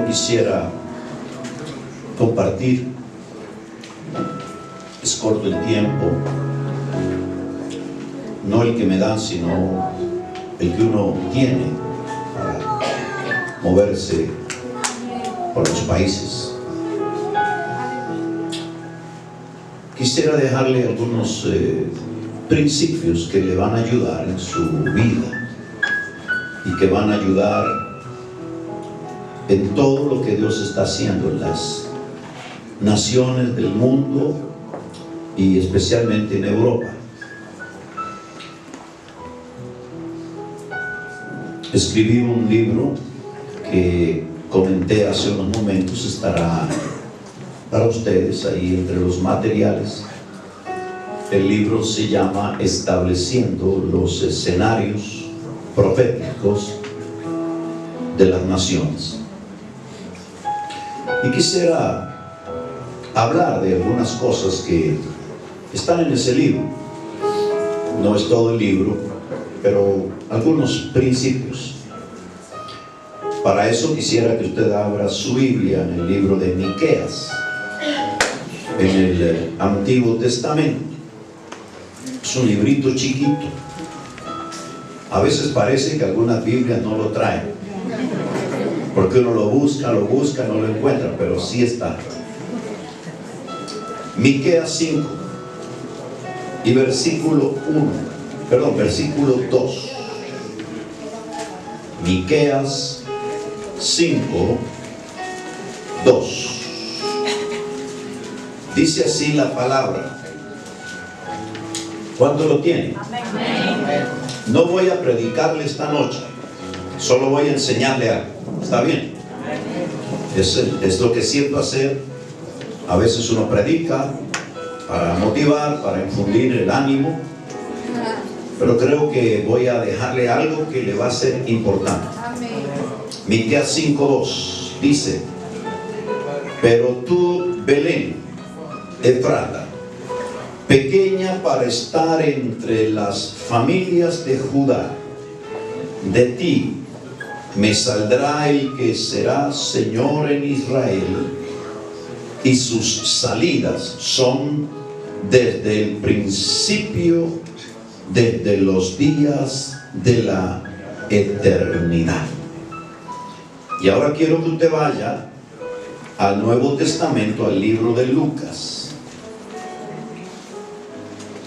no quisiera compartir, es corto el tiempo, no el que me dan, sino el que uno tiene para moverse por los países. Quisiera dejarle algunos principios que le van a ayudar en su vida y que van a ayudar en todo lo que Dios está haciendo en las naciones del mundo y especialmente en Europa. Escribí un libro que comenté hace unos momentos, estará para ustedes ahí entre los materiales. El libro se llama Estableciendo los escenarios proféticos de las naciones. Y quisiera hablar de algunas cosas que están en ese libro. No es todo el libro, pero algunos principios. Para eso quisiera que usted abra su Biblia en el libro de Miqueas, en el Antiguo Testamento. Es un librito chiquito. A veces parece que algunas Biblias no lo traen, porque uno lo busca, no lo encuentra, pero sí está. Miqueas 5 y versículo 2. Miqueas 5, 2. Dice así la palabra. ¿Cuánto lo tiene? Amén. No voy a predicarle esta noche, solo voy a enseñarle algo. ¿Está bien? Es lo que siento hacer. A veces uno predica para motivar, para infundir el ánimo, pero creo que voy a dejarle algo que le va a ser importante. Miqueas 5:2 dice: pero tú, Belén, Efrata, pequeña para estar entre las familias de Judá, de ti me saldrá el que será Señor en Israel, y sus salidas son desde el principio, desde los días de la eternidad. Y ahora quiero que usted vaya al Nuevo Testamento, al libro de Lucas,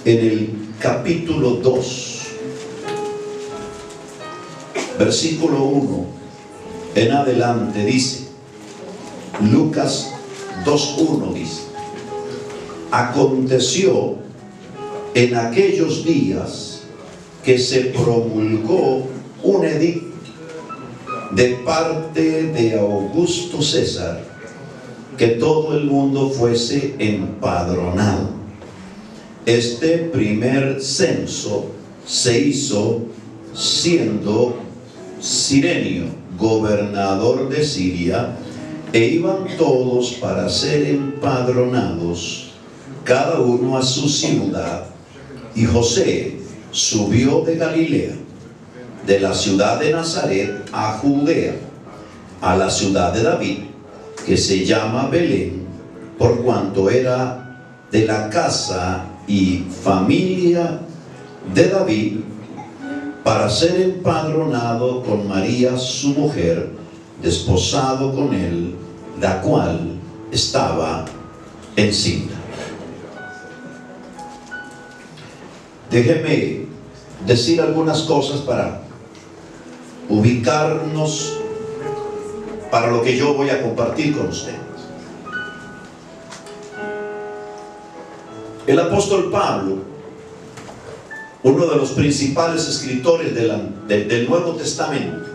en el capítulo 2, versículo 1 en adelante. Dice Lucas 2:1, dice: aconteció en aquellos días que se promulgó un edicto de parte de Augusto César, que todo el mundo fuese empadronado. Este primer censo se hizo siendo Cirenio gobernador de Siria, e iban todos para ser empadronados, cada uno a su ciudad. Y José subió de Galilea, de la ciudad de Nazaret a Judea, a la ciudad de David, que se llama Belén, por cuanto era de la casa y familia de David, para ser empadronado con María su mujer, desposado con él, la cual estaba encinta. Déjeme decir algunas cosas para ubicarnos para lo que yo voy a compartir con usted. El apóstol Pablo, uno de los principales escritores del Nuevo Testamento,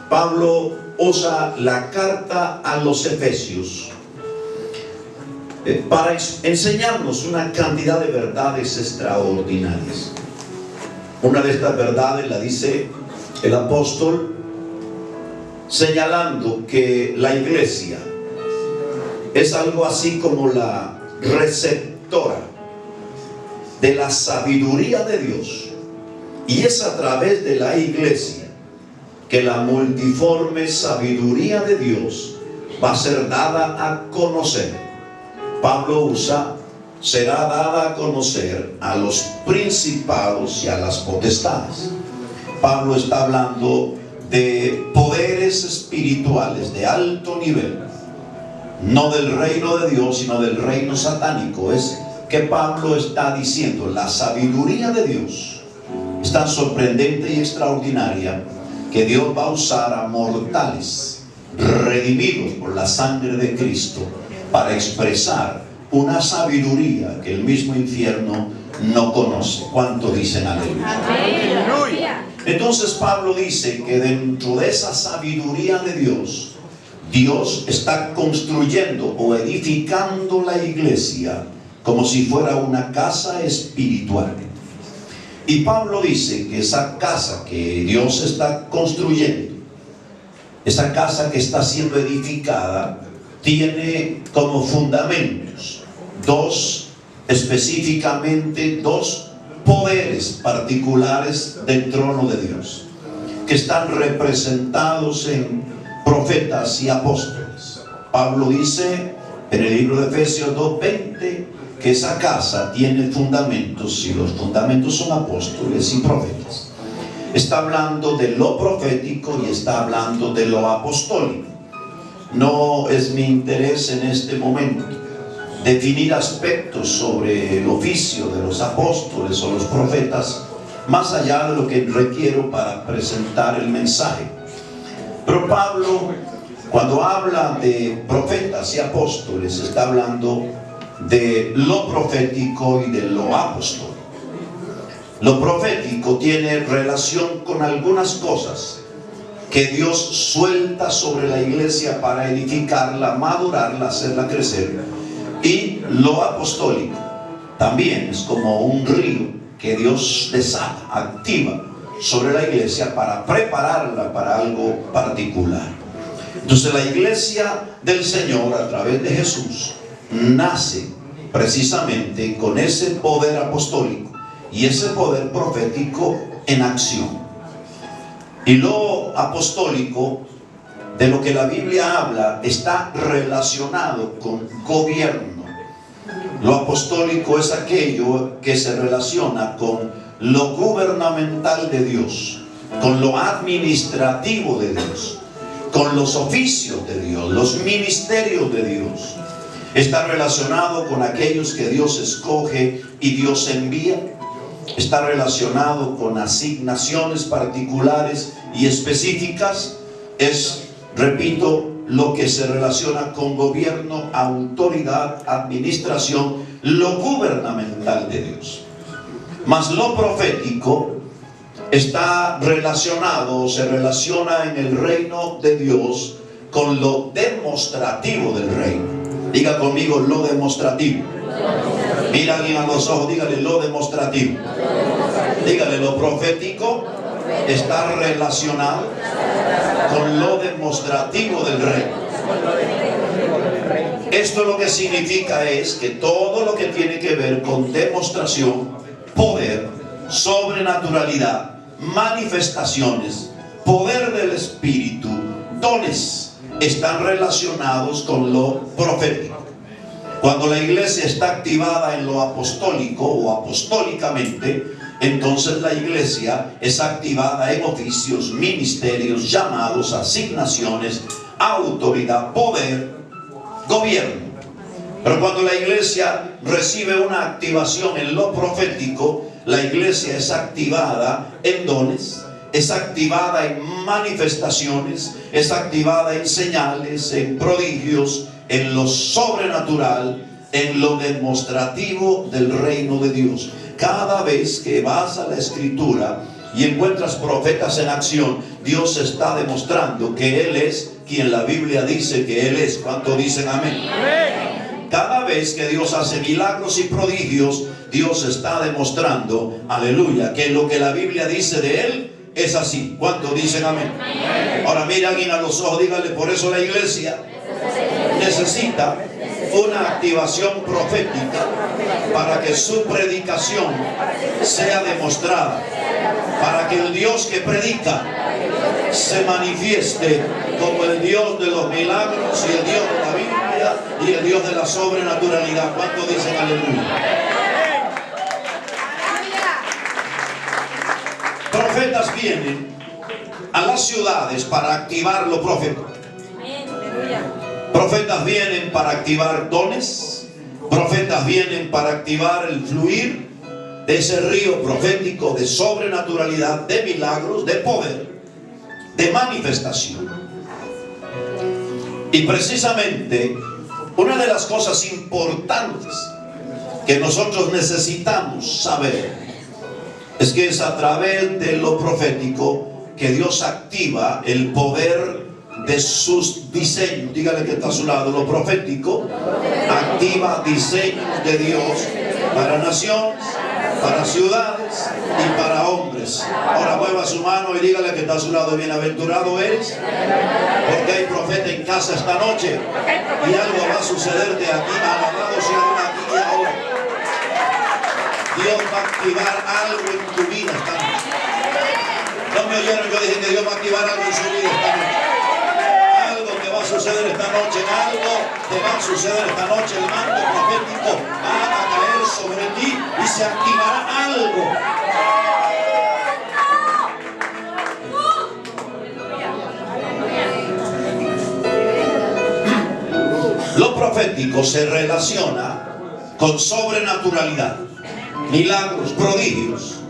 Pablo usa la carta a los Efesios para enseñarnos una cantidad de verdades extraordinarias. Una de estas verdades la dice el apóstol señalando que la iglesia es algo así como la receptora de la sabiduría de Dios, y es a través de la iglesia que la multiforme sabiduría de Dios va a ser dada a conocer. Pablo usa, será dada a conocer a los principados y a las potestades. Pablo está hablando de poderes espirituales de alto nivel, no del reino de Dios, sino del reino satánico. Es que Pablo está diciendo, la sabiduría de Dios es tan sorprendente y extraordinaria que Dios va a usar a mortales redimidos por la sangre de Cristo para expresar una sabiduría que el mismo infierno no conoce. ¿Cuánto dicen aleluya? Entonces Pablo dice que dentro de esa sabiduría de Dios, Dios está construyendo o edificando la iglesia como si fuera una casa espiritual. Y Pablo dice que esa casa que Dios está construyendo, esa casa que está siendo edificada, tiene como fundamentos específicamente dos poderes particulares del trono de Dios, que están representados en profetas y apóstoles. Pablo dice en el libro de Efesios 2:20 que esa casa tiene fundamentos, y los fundamentos son apóstoles y profetas. Está hablando de lo profético y está hablando de lo apostólico. No es mi interés en este momento definir aspectos sobre el oficio de los apóstoles o los profetas, más allá de lo que requiero para presentar el mensaje. Pero Pablo, cuando habla de profetas y apóstoles, está hablando de lo profético y de lo apostólico. Lo profético tiene relación con algunas cosas que Dios suelta sobre la iglesia para edificarla, madurarla, hacerla crecer. Y lo apostólico también es como un río que Dios desata, activa sobre la iglesia para prepararla para algo particular. Entonces la iglesia del Señor a través de Jesús nace precisamente con ese poder apostólico y ese poder profético en acción. Y lo apostólico, de lo que la Biblia habla, está relacionado con gobierno. Lo apostólico es aquello que se relaciona con lo gubernamental de Dios, con lo administrativo de Dios, con los oficios de Dios, los ministerios de Dios. Está relacionado con aquellos que Dios escoge y Dios envía. Está relacionado con asignaciones particulares y específicas. Es, repito, lo que se relaciona con gobierno, autoridad, administración, lo gubernamental de Dios. Mas lo profético está relacionado, se relaciona en el reino de Dios con lo demostrativo del reino. Diga conmigo, lo demostrativo. Mira a alguien a los ojos, dígale lo demostrativo. Dígale, lo profético está relacionado con lo demostrativo del reino. Esto lo que significa es que todo lo que tiene que ver con demostración, poder, sobrenaturalidad, manifestaciones, poder del Espíritu, dones, están relacionados con lo profético. Cuando la iglesia está activada en lo apostólico o apostólicamente, entonces la iglesia es activada en oficios, ministerios, llamados, asignaciones, autoridad, poder, gobierno. Pero cuando la iglesia recibe una activación en lo profético, la iglesia es activada en dones, es activada en manifestaciones, es activada en señales, en prodigios, en lo sobrenatural, en lo demostrativo del reino de Dios. Cada vez que vas a la Escritura y encuentras profetas en acción, Dios está demostrando que Él es quien la Biblia dice que Él es. ¿Cuánto dicen amén? Amén. Cada vez que Dios hace milagros y prodigios, Dios está demostrando, aleluya, que lo que la Biblia dice de Él es así. ¿Cuánto dicen amén? Amén. Ahora mira a alguien a los ojos, dígale, por eso la iglesia necesita una activación profética para que su predicación sea demostrada. para que el Dios que predica se manifieste como el Dios de los milagros y el Dios de la Biblia y el Dios de la sobrenaturalidad. ¿Cuántos dicen aleluya? Profetas vienen a las ciudades para activar lo profético. Profetas vienen para activar dones. Profetas vienen para activar el fluir de ese río profético de sobrenaturalidad, de milagros, de poder, de manifestación. Y precisamente una de las cosas importantes que nosotros necesitamos saber es que es a través de lo profético que Dios activa el poder de sus diseños. Dígale que está a su lado. Lo profético activa diseños de Dios para naciones, para ciudades y para hombres. Ahora mueva su mano y dígale que está a su lado: bienaventurado eres, porque hay profeta en casa esta noche y algo va a suceder de aquí. Alabado sea Dios aquí y ahora. Dios va a activar algo en tu vida esta noche. No me oyeron, yo dije que Dios va a activar algo en su vida esta noche. Algo te va a suceder esta noche, algo te va a suceder esta noche. El manto profético va a caer sobre ti y se activará algo. Lo profético se relaciona con sobrenaturalidad, milagros, prodigios.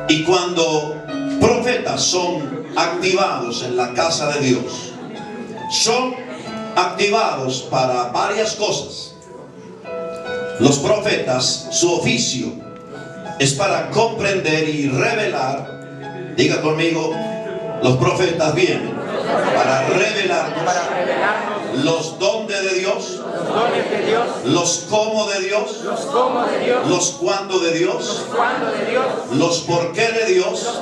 Y cuando profetas son activados en la casa de Dios, son activados para varias cosas. Los profetas, su oficio es para comprender y revelar. Diga conmigo: los profetas vienen para revelarnos los dones de Dios, los cómo de Dios, los cuándo de Dios, los por qué de Dios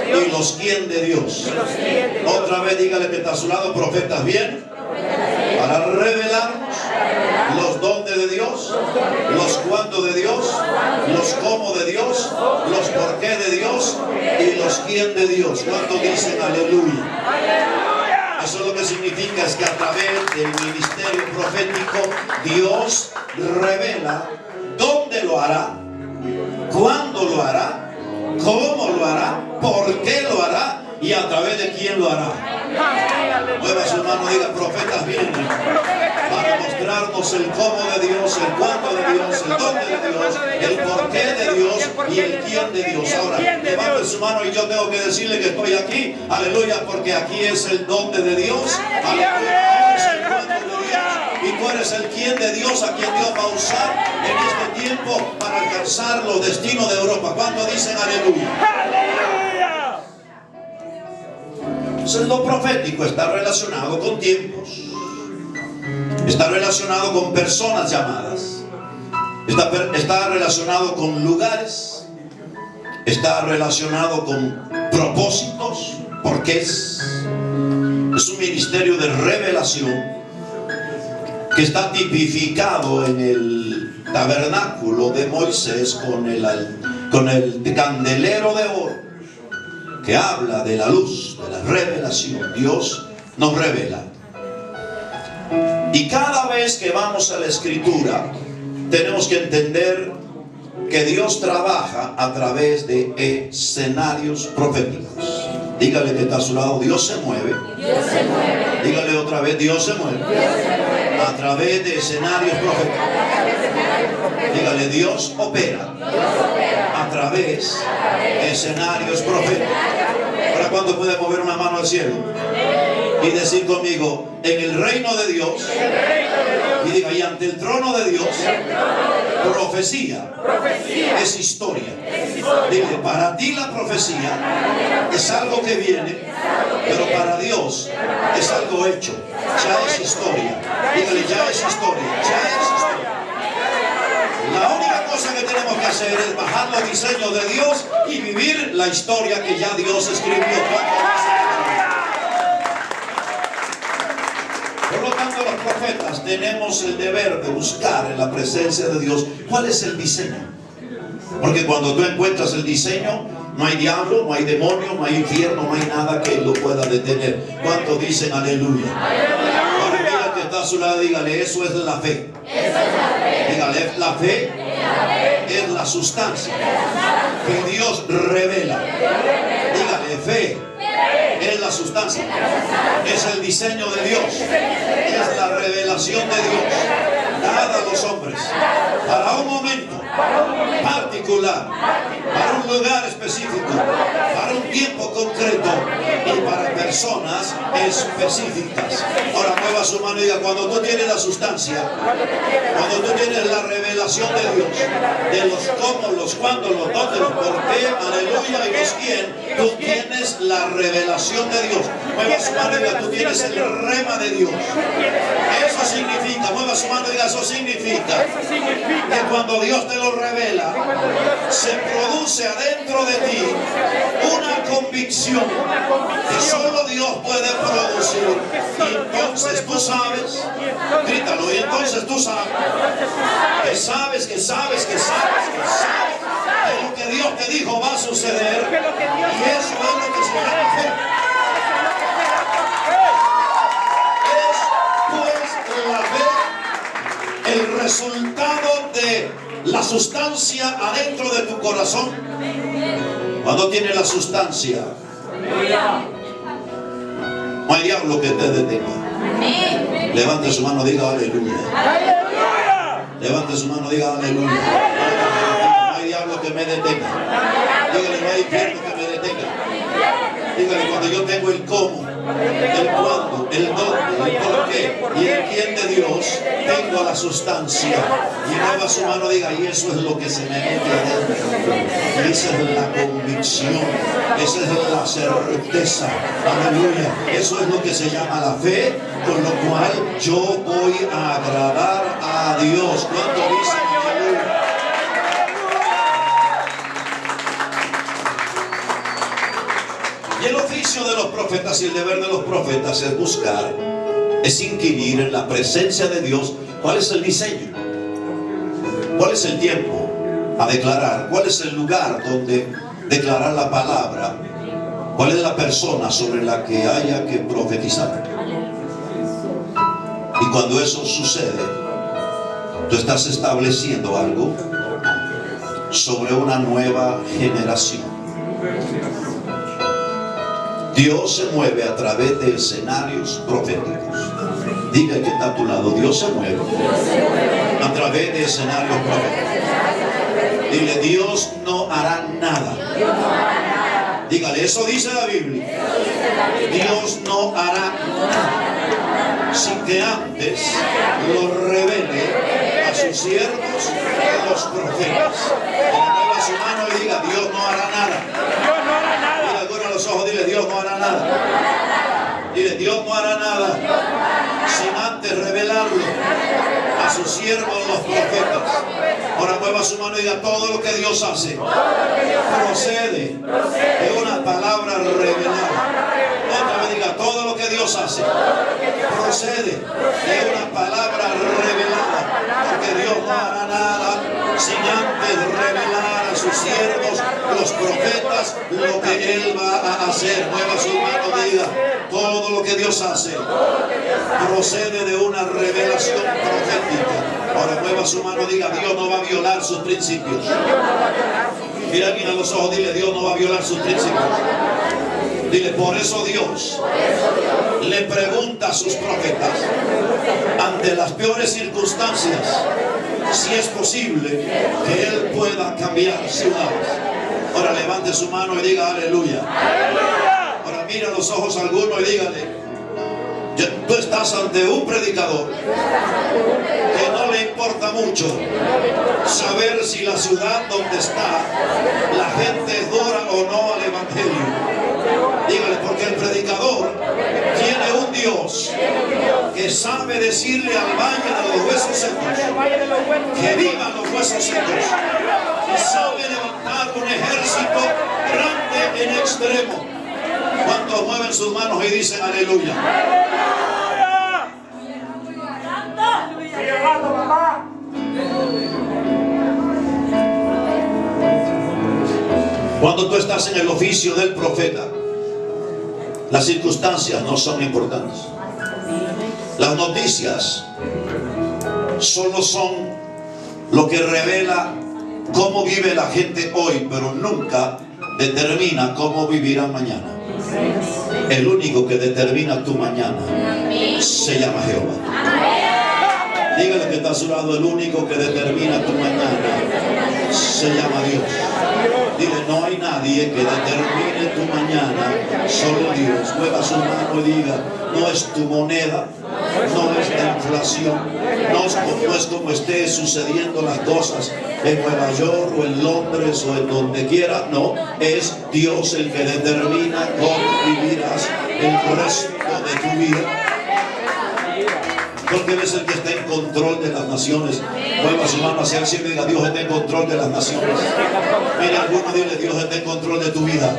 y los quién de Dios. Otra vez dígale que está a su lado: profetas vienen para revelarnos los dones de Dios, los cuándo de Dios, los cómo de Dios, los por qué de Dios y los quién de Dios. ¿Cuántos dicen aleluya? Eso lo que significa es que a través del ministerio profético Dios revela dónde lo hará, cuándo lo hará, cómo lo hará, por qué lo hará y a través de quién lo hará. Mueva su mano, diga: profetas vienen para mostrarnos el cómo de Dios, el cuándo de Dios, el dónde de Dios, el por qué de Dios y el quién de Dios. Ahora, levante su mano y yo tengo que decirle que estoy aquí, aleluya, porque aquí es el dónde de Dios, aleluya, es el cuándo de Dios, y tú eres el quién de Dios a quien Dios va a usar en este tiempo para alcanzar los destinos de Europa. ¿Cuántos dicen aleluya? Entonces, lo profético está relacionado con tiempos, está relacionado con personas llamadas, está relacionado con lugares, está relacionado con propósitos, porque es un ministerio de revelación que está tipificado en el tabernáculo de Moisés con el candelero de oro, que habla de la luz, de la revelación. Dios nos revela. Y cada vez que vamos a la Escritura, tenemos que entender que Dios trabaja a través de escenarios proféticos. Dígale que está a su lado: Dios se mueve. Dios se mueve. Dígale otra vez: Dios se mueve. Dios se mueve a través de escenarios proféticos. Dígale: Dios opera a través de escenarios proféticos. Ahora, ¿cuánto puede mover una mano al cielo y decir conmigo: en el reino de Dios? Y diga: y ante el trono de Dios, profecía es historia. Dile: para ti la profecía es algo que viene, pero para Dios es algo hecho. Ya es historia. Dígale: ya es historia, ya es historia. La única cosa que tenemos que hacer es bajar los diseños de Dios y vivir la historia que ya Dios escribió. Por lo tanto, los profetas tenemos el deber de buscar en la presencia de Dios cuál es el diseño. Porque cuando tú encuentras el diseño, no hay diablo, no hay demonio, no hay infierno, no hay nada que lo pueda detener. ¿Cuántos dicen aleluya? Ahora mira que está a su lado, dígale, eso es la fe. Dígale, la fe es la sustancia que Dios revela. Dígale, fe es la sustancia, es el diseño de Dios, es la revelación de Dios dada a los hombres para un momento particular, para un lugar específico, para un tiempo concreto y para personas específicas. Ahora mueva su mano y diga, cuando tú tienes la sustancia, cuando tú tienes la revelación de Dios, de los cómo, los cuándo, los dónde, los por qué, aleluya, y los quién, tú tienes la revelación de Dios. Mueva su mano y diga, tú tienes el rema de Dios. Eso significa, mueva su mano y diga, eso significa que cuando Dios te lo revela, se produce adentro de ti una convicción que solo Dios puede producir. Y entonces tú sabes, grítalo, y entonces tú sabes que lo que Dios te dijo va a suceder, y eso es lo que se llama fe. Es pues la fe el resultado de la sustancia adentro de tu corazón. Cuando tienes la sustancia, no hay diablo que te detenga. Levante su mano, diga aleluya. Levante su mano, diga aleluya. No hay diablo que me detenga. Dígale, no hay infierno que me detenga. Dígale, cuando yo tengo el cómo, el cuándo, el dónde, el por qué y el quién de Dios, tengo la sustancia. Y mueva su mano, diga, y eso es lo que se me mete adentro. Y esa es la convicción, esa es la certeza. Aleluya. Eso es lo que se llama la fe, con lo cual yo voy a agradar a Dios. ¿Cuánto dicen aleluya? Y el oficio de los profetas y el deber de los profetas es buscar, es inquirir en la presencia de Dios. ¿Cuál es el diseño? ¿Cuál es el tiempo a declarar? ¿Cuál es el lugar donde declarar la palabra? ¿Cuál es la persona sobre la que haya que profetizar? Y cuando eso sucede, tú estás estableciendo algo sobre una nueva generación. Dios se mueve a través de escenarios proféticos. Diga que está a tu lado, Dios se mueve a través de escenarios proféticos. Dile, Dios no hará nada. Dígale, eso dice la Biblia. Dios no hará nada sin que antes lo revele a sus siervos, los profetas. Mueva su mano y diga, Dios no hará nada. Los ojos, dile, Dios no hará nada. Dile, Dios no hará nada sin antes revelarlo a sus siervos los profetas. Ahora mueva su mano y diga, todo lo que Dios hace procede de una palabra revelada. Otra vez diga, todo lo que Dios hace procede de una palabra revelada. Porque Dios no hará nada sin antes revelar a sus siervos, los profetas, lo que Él va a hacer. Mueva su mano y diga, todo lo que Dios hace procede de una revelación profética. Ahora mueva su mano y diga, Dios no va a violar sus principios. Mira aquí a los ojos, dile, Dios no va a violar sus principios. Dile, por eso Dios le pregunta a sus profetas ante las peores circunstancias si es posible que Él pueda cambiar ciudades. Ahora levante su mano y diga aleluya. Ahora mira a los ojos a alguno y dígale, tú estás ante un predicador que no le importa mucho saber si la ciudad donde está la gente es dura o no al evangelio. Dígale, porque el predicador tiene un Dios que sabe decirle al valle de los huesos secos que vivan los huesos secos, y sabe levantar un ejército grande en extremo. ¿Cuántos mueven sus manos y dicen aleluya? Cuando tú estás en el oficio del profeta, las circunstancias no son importantes. Las noticias solo son lo que revela cómo vive la gente hoy, pero nunca determina cómo vivirán mañana. El único que determina tu mañana se llama Jehová. Dígale que está a su lado: el único que determina tu mañana se llama Dios. Dile: no hay nadie que determine tu mañana, solo Dios. Mueva su mano y diga: no es tu moneda, no es la inflación, no es como esté sucediendo las cosas en Nueva York o en Londres o en donde quiera. No, es Dios el que determina cómo vivirás el resto de tu vida. Porque Él es el que está en control de las naciones. Mueva su mano hacia el cielo y diga: Dios está en control de las naciones. Mira, alguno, dile: Dios está en control de tu vida.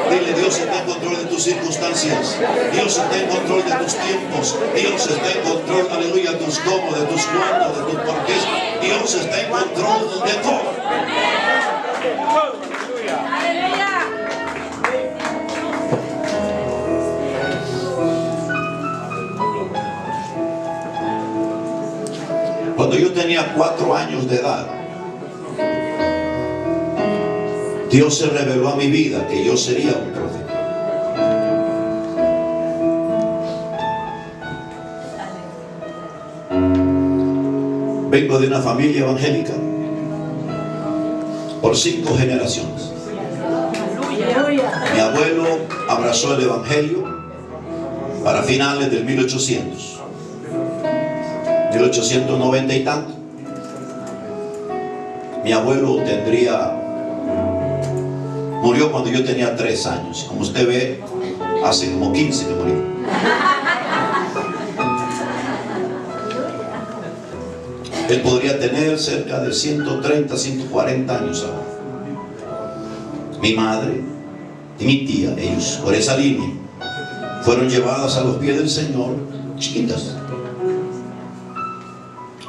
Dile: Dios está en control de tus circunstancias. Dios está en control de tus tiempos. Dios está en control, aleluya, de tus cómo, de tus cuándo, de tus porqués. Dios está en control de todo. Cuando yo tenía 4 años de edad, Dios se reveló a mi vida que yo sería un profeta. Vengo de una familia evangélica por 5 generaciones. Mi abuelo abrazó el evangelio para finales del 1890 y tanto. Mi abuelo murió cuando yo tenía 3 años. Como usted ve, hace como 15 que murió. Él podría tener cerca de 130, 140 años ahora. Mi madre y mi tía, ellos por esa línea fueron llevadas a los pies del Señor chiquitas.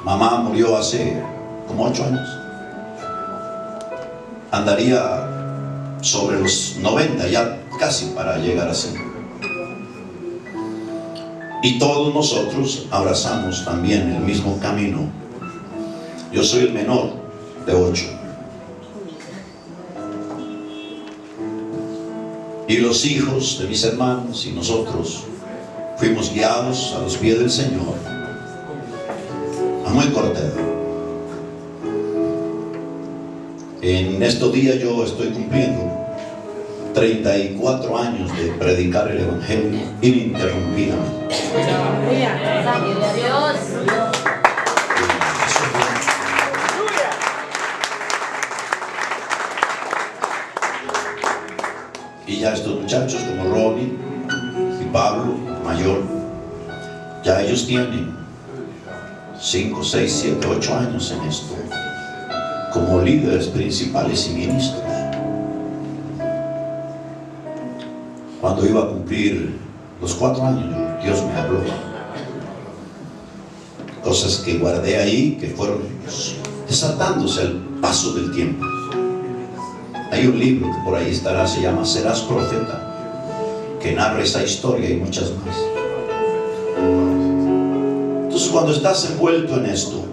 Mamá murió hace como 8 años. Andaría sobre los 90, ya casi para llegar así. Y todos nosotros abrazamos también el mismo camino. Yo soy el menor de 8. Y los hijos de mis hermanos y nosotros fuimos guiados a los pies del Señor a muy corta edad. En estos días yo estoy cumpliendo 34 años de predicar el evangelio ininterrumpidamente. Y ya estos muchachos como Ronnie y Pablo, mayor, ya ellos tienen 5, 6, 7, 8 años en esto, como líderes principales y ministros. Cuando iba a cumplir los 4 años, Dios me habló cosas que guardé ahí, que fueron desatándose al paso del tiempo. Hay un libro que por ahí estará, se llama Serás Profeta, que narra esa historia y muchas más. Entonces, cuando estás envuelto en esto,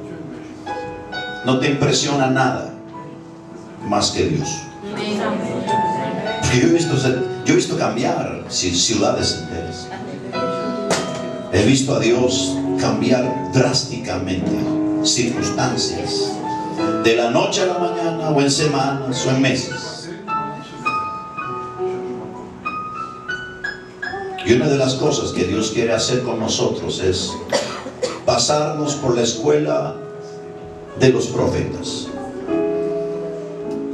no te impresiona nada más que Dios. Porque yo he visto cambiar ciudades enteras. He visto a Dios cambiar drásticamente circunstancias, de la noche a la mañana, o en semanas, o en meses. Y una de las cosas que Dios quiere hacer con nosotros es pasarnos por la escuela de los profetas.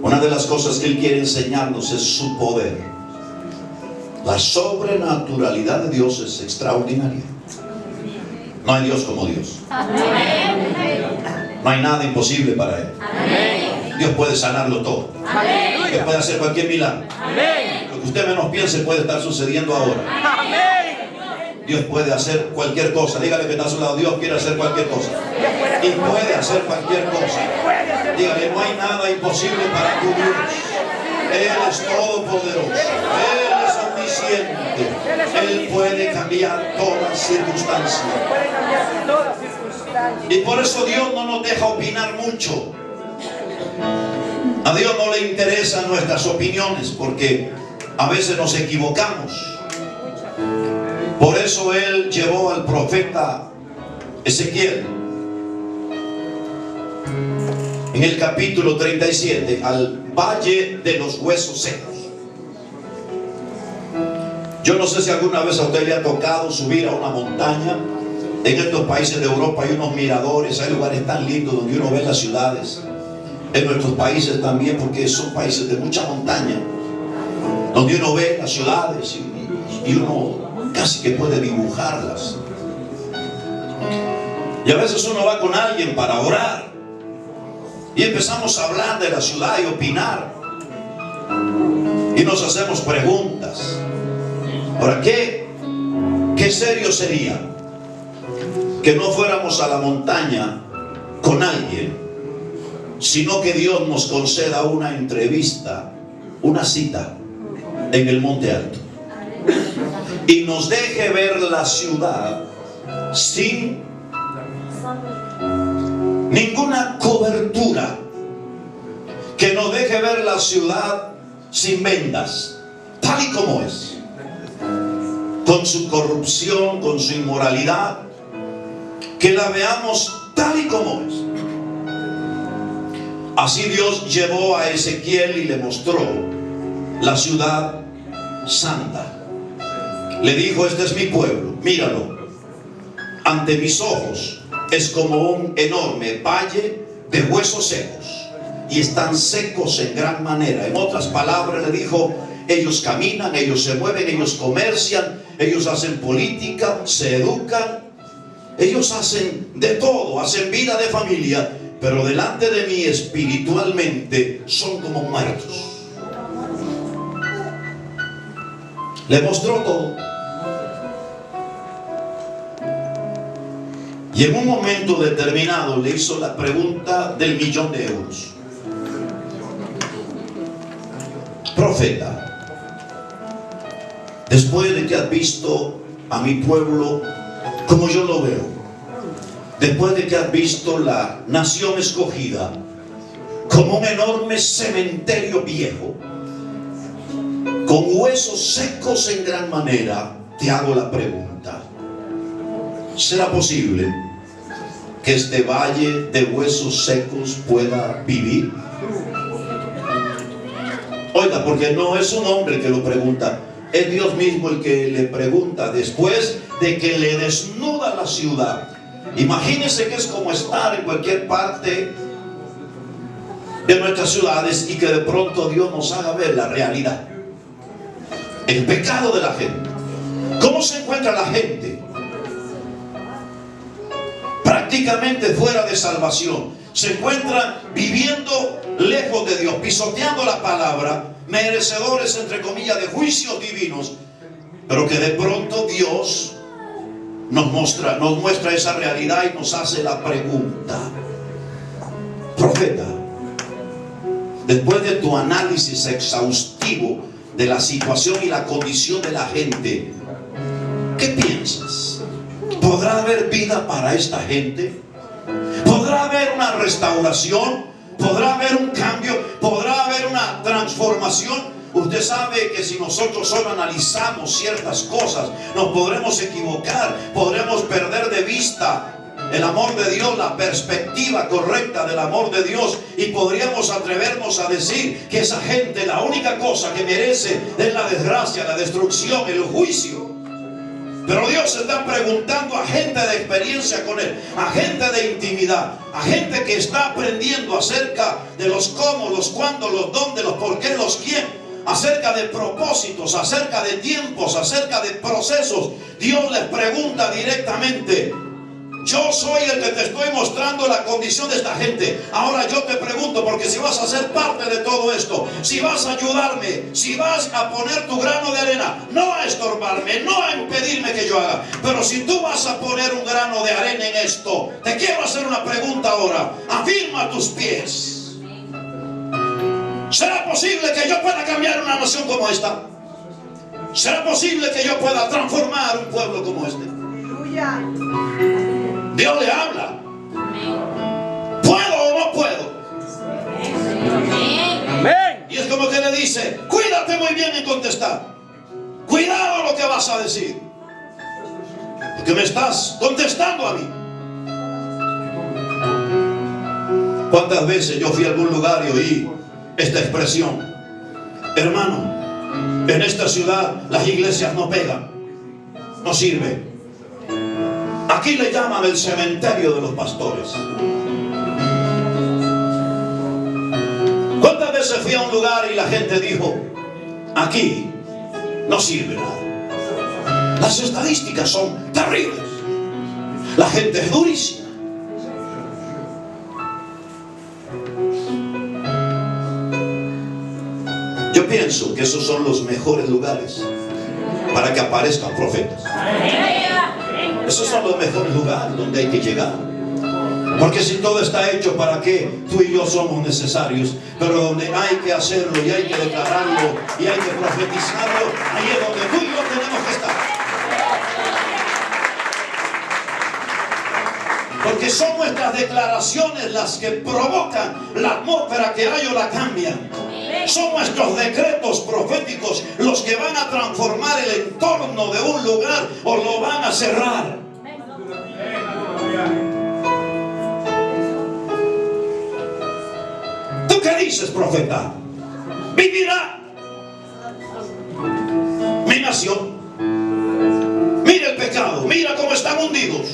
Una de las cosas que Él quiere enseñarnos es su poder. La sobrenaturalidad de Dios es extraordinaria. No hay Dios como Dios. No hay nada imposible para Él. Dios puede sanarlo todo. Dios puede hacer cualquier milagro. Lo que usted menos piense puede estar sucediendo ahora. Dios puede hacer cualquier cosa. Dígale que está a su lado: Dios quiere hacer cualquier cosa. Y puede hacer cualquier cosa. Dígale: no hay nada imposible para tu Dios. Él es todopoderoso. Él es omnisciente. Él puede cambiar todas circunstancias. Y por eso Dios no nos deja opinar mucho. A Dios no le interesan nuestras opiniones, porque a veces nos equivocamos. Por eso Él llevó al profeta Ezequiel en el capítulo 37 al valle de los huesos secos. Yo no sé si alguna vez a usted le ha tocado subir a una montaña. En estos países de Europa hay unos miradores, hay lugares tan lindos donde uno ve las ciudades. En nuestros países también, porque son países de mucha montaña, donde uno ve las ciudades y uno casi que puede dibujarlas. Y a veces uno va con alguien para orar y empezamos a hablar de la ciudad y opinar, y nos hacemos preguntas. Ahora, ¿qué serio sería que no fuéramos a la montaña con alguien, sino que Dios nos conceda una entrevista, una cita en el Monte Alto, y nos deje ver la ciudad sin ninguna cobertura, que nos deje ver la ciudad sin vendas, tal y como es, con su corrupción, con su inmoralidad, que la veamos tal y como es? Así Dios llevó a Ezequiel y le mostró la ciudad santa. Le dijo: este es mi pueblo, míralo, ante mis ojos es como un enorme valle de huesos secos, y están secos en gran manera. En otras palabras, le dijo: ellos caminan, ellos se mueven, ellos comercian, ellos hacen política, se educan, ellos hacen de todo, hacen vida de familia, pero delante de mí espiritualmente son como muertos. Le mostró todo. Y en un momento determinado le hizo la pregunta del $1.000.000. Profeta, después de que has visto a mi pueblo como yo lo veo, después de que has visto la nación escogida como un enorme cementerio viejo, con huesos secos en gran manera, te hago la pregunta: ¿será posible que este valle de huesos secos pueda vivir? Oiga, porque no es un hombre que lo pregunta, es Dios mismo el que le pregunta después de que le desnuda la ciudad. Imagínense que es como estar en cualquier parte de nuestras ciudades y que de pronto Dios nos haga ver la realidad, el pecado de la gente. ¿Cómo se encuentra la gente? Prácticamente fuera de salvación. Se encuentran viviendo lejos de Dios, pisoteando la palabra, merecedores entre comillas de juicios divinos, pero que de pronto Dios nos muestra esa realidad y nos hace la pregunta: profeta, después de tu análisis exhaustivo de la situación y la condición de la gente, ¿qué piensas? ¿Podrá haber vida para esta gente? ¿Podrá haber una restauración? ¿Podrá haber un cambio? ¿Podrá haber una transformación? Usted sabe que si nosotros solo analizamos ciertas cosas, nos podremos equivocar, podremos perder de vista el amor de Dios, la perspectiva correcta del amor de Dios, y podríamos atrevernos a decir que esa gente, la única cosa que merece es la desgracia, la destrucción, el juicio. Pero Dios está preguntando a gente de experiencia con Él, a gente de intimidad, a gente que está aprendiendo acerca de los cómo, los cuándo, los dónde, los por qué, los quién, acerca de propósitos, acerca de tiempos, acerca de procesos. Dios les pregunta directamente: yo soy el que te estoy mostrando la condición de esta gente. Ahora yo te pregunto, porque si vas a ser parte de todo esto, si vas a ayudarme, si vas a poner tu grano de arena, no a estorbarme, no a impedirme que yo haga, pero si tú vas a poner un grano de arena en esto, te quiero hacer una pregunta ahora. Afirma tus pies. ¿Será posible que yo pueda cambiar una nación como esta? ¿Será posible que yo pueda transformar un pueblo como este? Dios le habla. ¿Puedo o no puedo? Amén. Y es como que le dice, cuídate muy bien en contestar. Cuidado lo que vas a decir, porque me estás contestando a mí. ¿Cuántas veces yo fui a algún lugar y oí esta expresión? Hermano, en esta ciudad las iglesias no pegan, no sirven. Aquí le llaman el cementerio de los pastores. ¿Cuántas veces fui a un lugar y la gente dijo, aquí no sirve nada? Las estadísticas son terribles. La gente es durísima. Yo pienso que esos son los mejores lugares para que aparezcan profetas. Esos son los mejores lugares donde hay que llegar. Porque si todo está hecho, ¿para qué tú y yo somos necesarios? Pero donde hay que hacerlo y hay que declararlo y hay que profetizarlo, ahí es donde tú y yo tenemos que estar. Porque son nuestras declaraciones las que provocan la atmósfera que hay o la cambian. Son nuestros decretos proféticos los que van a transformar el entorno de un lugar o lo van a cerrar. ¿Tú qué dices, profeta? Vivirá mi nación. Mira el pecado, mira cómo están hundidos.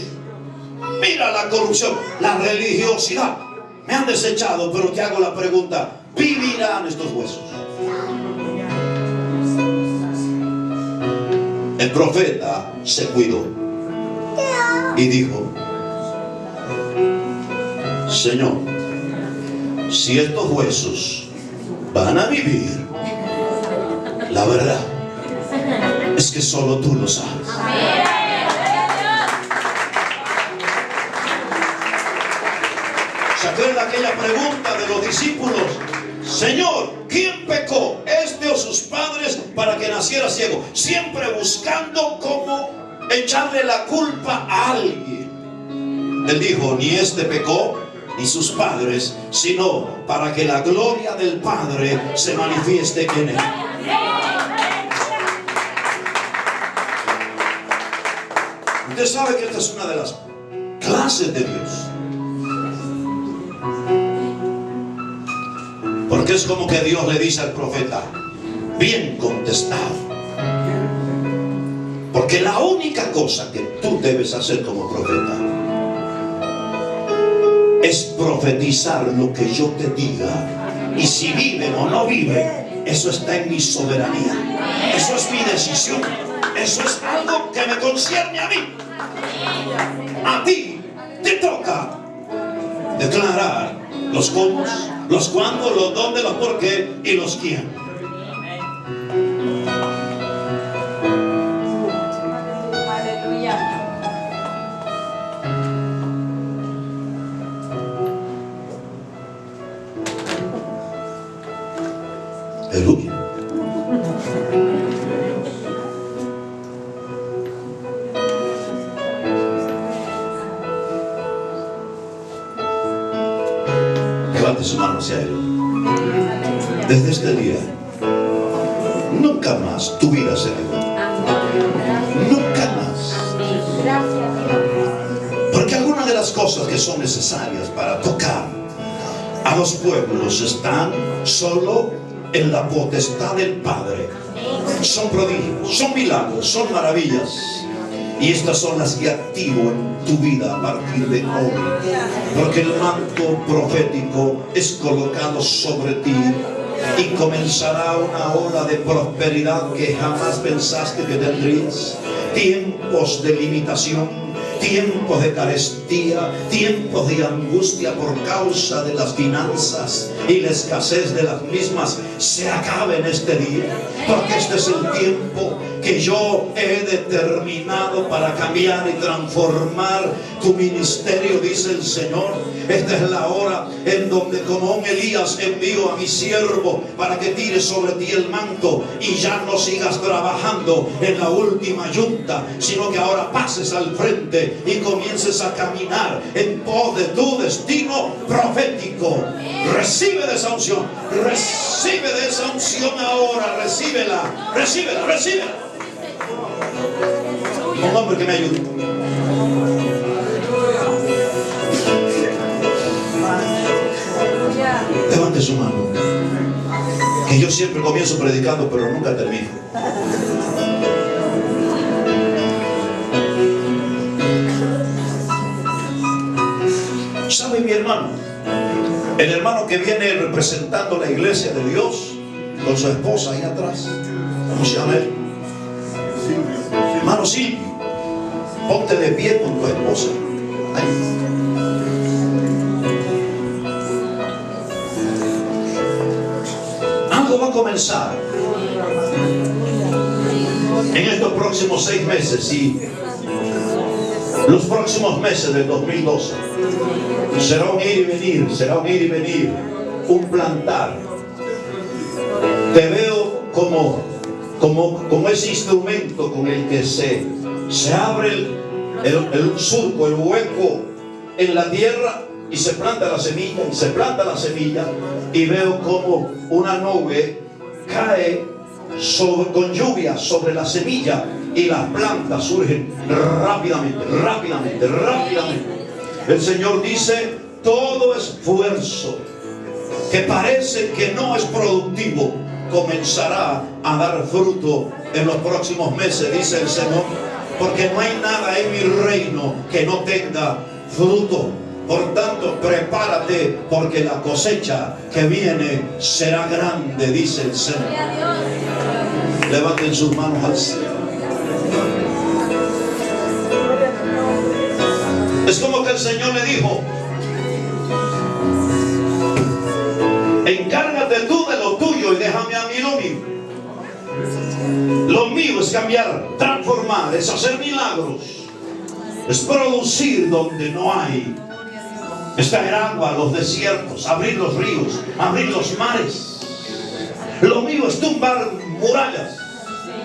Mira la corrupción, la religiosidad. Me han desechado, pero te hago la pregunta: ¿vivirán estos huesos? El profeta se cuidó y dijo: Señor, si estos huesos van a vivir, la verdad es que solo tú lo sabes. ¿Se acuerda aquella pregunta de los discípulos? Señor, ¿quién pecó, este o sus padres, para que naciera ciego? Siempre buscando cómo echarle la culpa a alguien. Él dijo: ni este pecó, ni sus padres, sino para que la gloria del Padre se manifieste en él. Usted sabe que esta es una de las clases de Dios. Porque es como que Dios le dice al profeta: bien contestado. Porque la única cosa que tú debes hacer como profeta es profetizar lo que yo te diga. Y si viven o no viven, eso está en mi soberanía. Eso es mi decisión. Eso es algo que me concierne a mí. A ti te toca declarar los cómo, los cuándo, los dónde, los por qué y los quién. Aleluya. Levante su mano hacia Él. Desde este día, nunca más tu vida se levanta. Nunca más. Porque algunas de las cosas que son necesarias para tocar a los pueblos están solo en la potestad del Padre. Son prodigios, son milagros, son maravillas. Y estas son las que activo en tu vida a partir de hoy. Porque el manto profético es colocado sobre ti y comenzará una ola de prosperidad que jamás pensaste que tendrías. Tiempos de limitación, tiempos de carestía, tiempos de angustia por causa de las finanzas y la escasez de las mismas se acaba en este día, porque este es el tiempo que que yo he determinado para cambiar y transformar tu ministerio, dice el Señor. Esta es la hora en donde, como un Elías, envío a mi siervo para que tire sobre ti el manto y ya no sigas trabajando en la última yunta, sino que ahora pases al frente y comiences a caminar en pos de tu destino profético. Recibe de esa unción, recibe de esa unción ahora, recíbela, recíbela, recíbela. Un hombre que me ayude. Levante su mano. Que yo siempre comienzo predicando, pero nunca termino. ¿Sabe, mi hermano? El hermano que viene representando la iglesia de Dios con su esposa ahí atrás, ¿cómo se llama él? Hermano Silvio, ponte de pie con tu esposa. Ahí. Algo va a comenzar en estos próximos 6 meses y los próximos meses del 2012. Será un ir y venir, será un ir y venir, un plantar. Te veo como ese instrumento con el que se abre el surco, el hueco en la tierra y se planta la semilla, y se planta la semilla, y veo como una nube cae con lluvia sobre la semilla y las plantas surgen rápidamente, rápidamente, rápidamente. El Señor dice: todo esfuerzo que parece que no es productivo comenzará a dar fruto en los próximos meses, dice el Señor, porque no hay nada en mi reino que no tenga fruto. Por tanto, prepárate, porque la cosecha que viene será grande, dice el Señor. Levanten sus manos al cielo. Es como que el Señor le dijo: encárgate tú de lo tuyo y déjame a mí lo mío. Lo mío es cambiar, transformar, es hacer milagros, es producir donde no hay, es traer agua a los desiertos, abrir los ríos, abrir los mares. Lo mío es tumbar murallas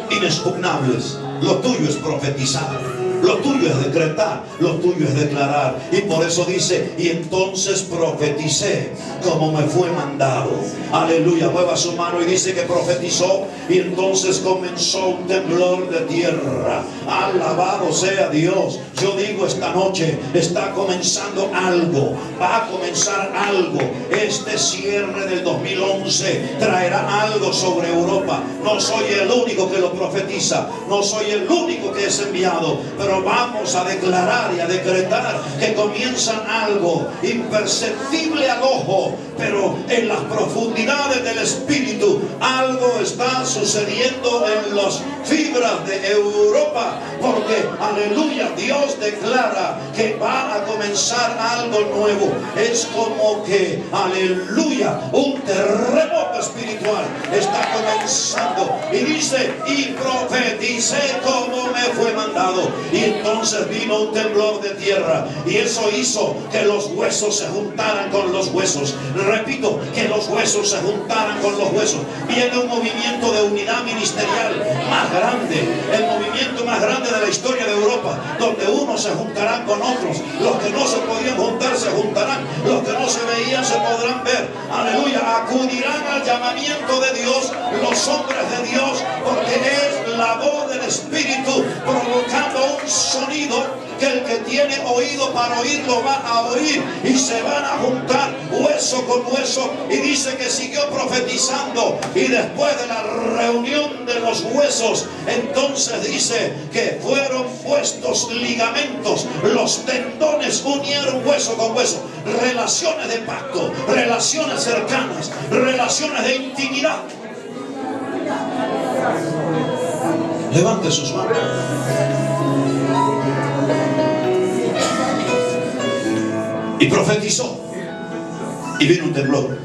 inexpugnables. Lo tuyo es profetizar, lo tuyo es decretar, lo tuyo es declarar. Y por eso dice: y entonces profeticé como me fue mandado. Aleluya. Mueva su mano y dice que profetizó, y entonces comenzó un temblor de tierra. Alabado sea Dios. Yo digo esta noche, está comenzando algo, va a comenzar algo. Este cierre del 2011 traerá algo sobre Europa. No soy el único que lo profetiza, no soy el único que es enviado, pero vamos a declarar y a decretar que comienza algo imperceptible al ojo, pero en las profundidades del espíritu algo está sucediendo en las fibras de Europa, porque aleluya, Dios declara que va a comenzar algo nuevo. Es como que aleluya, un terremoto espiritual está comenzando. Y dice: y profeticé como me fue mandado. Y entonces vino un temblor de tierra, y eso hizo que los huesos se juntaran con los huesos. Repito, que los huesos se juntaran con los huesos. Viene un movimiento de unidad ministerial más grande, el movimiento más grande de la historia de Europa, donde unos se juntarán con otros. Los que no se podían juntar se juntarán, los que no se veían se podrán ver. Aleluya. Acudirán al llamamiento de Dios los hombres de Dios, porque es la voz del Espíritu provocando un sonido que el que tiene oído para oír lo va a oír, y se van a juntar hueso con hueso. Y dice que siguió profetizando, y después de la reunión de los huesos, entonces dice que fueron puestos ligamentos, los tendones unieron hueso con hueso. Relaciones de pacto, relaciones cercanas, relaciones de intimidad. Levante sus manos. Y profetizó, y vino un temblor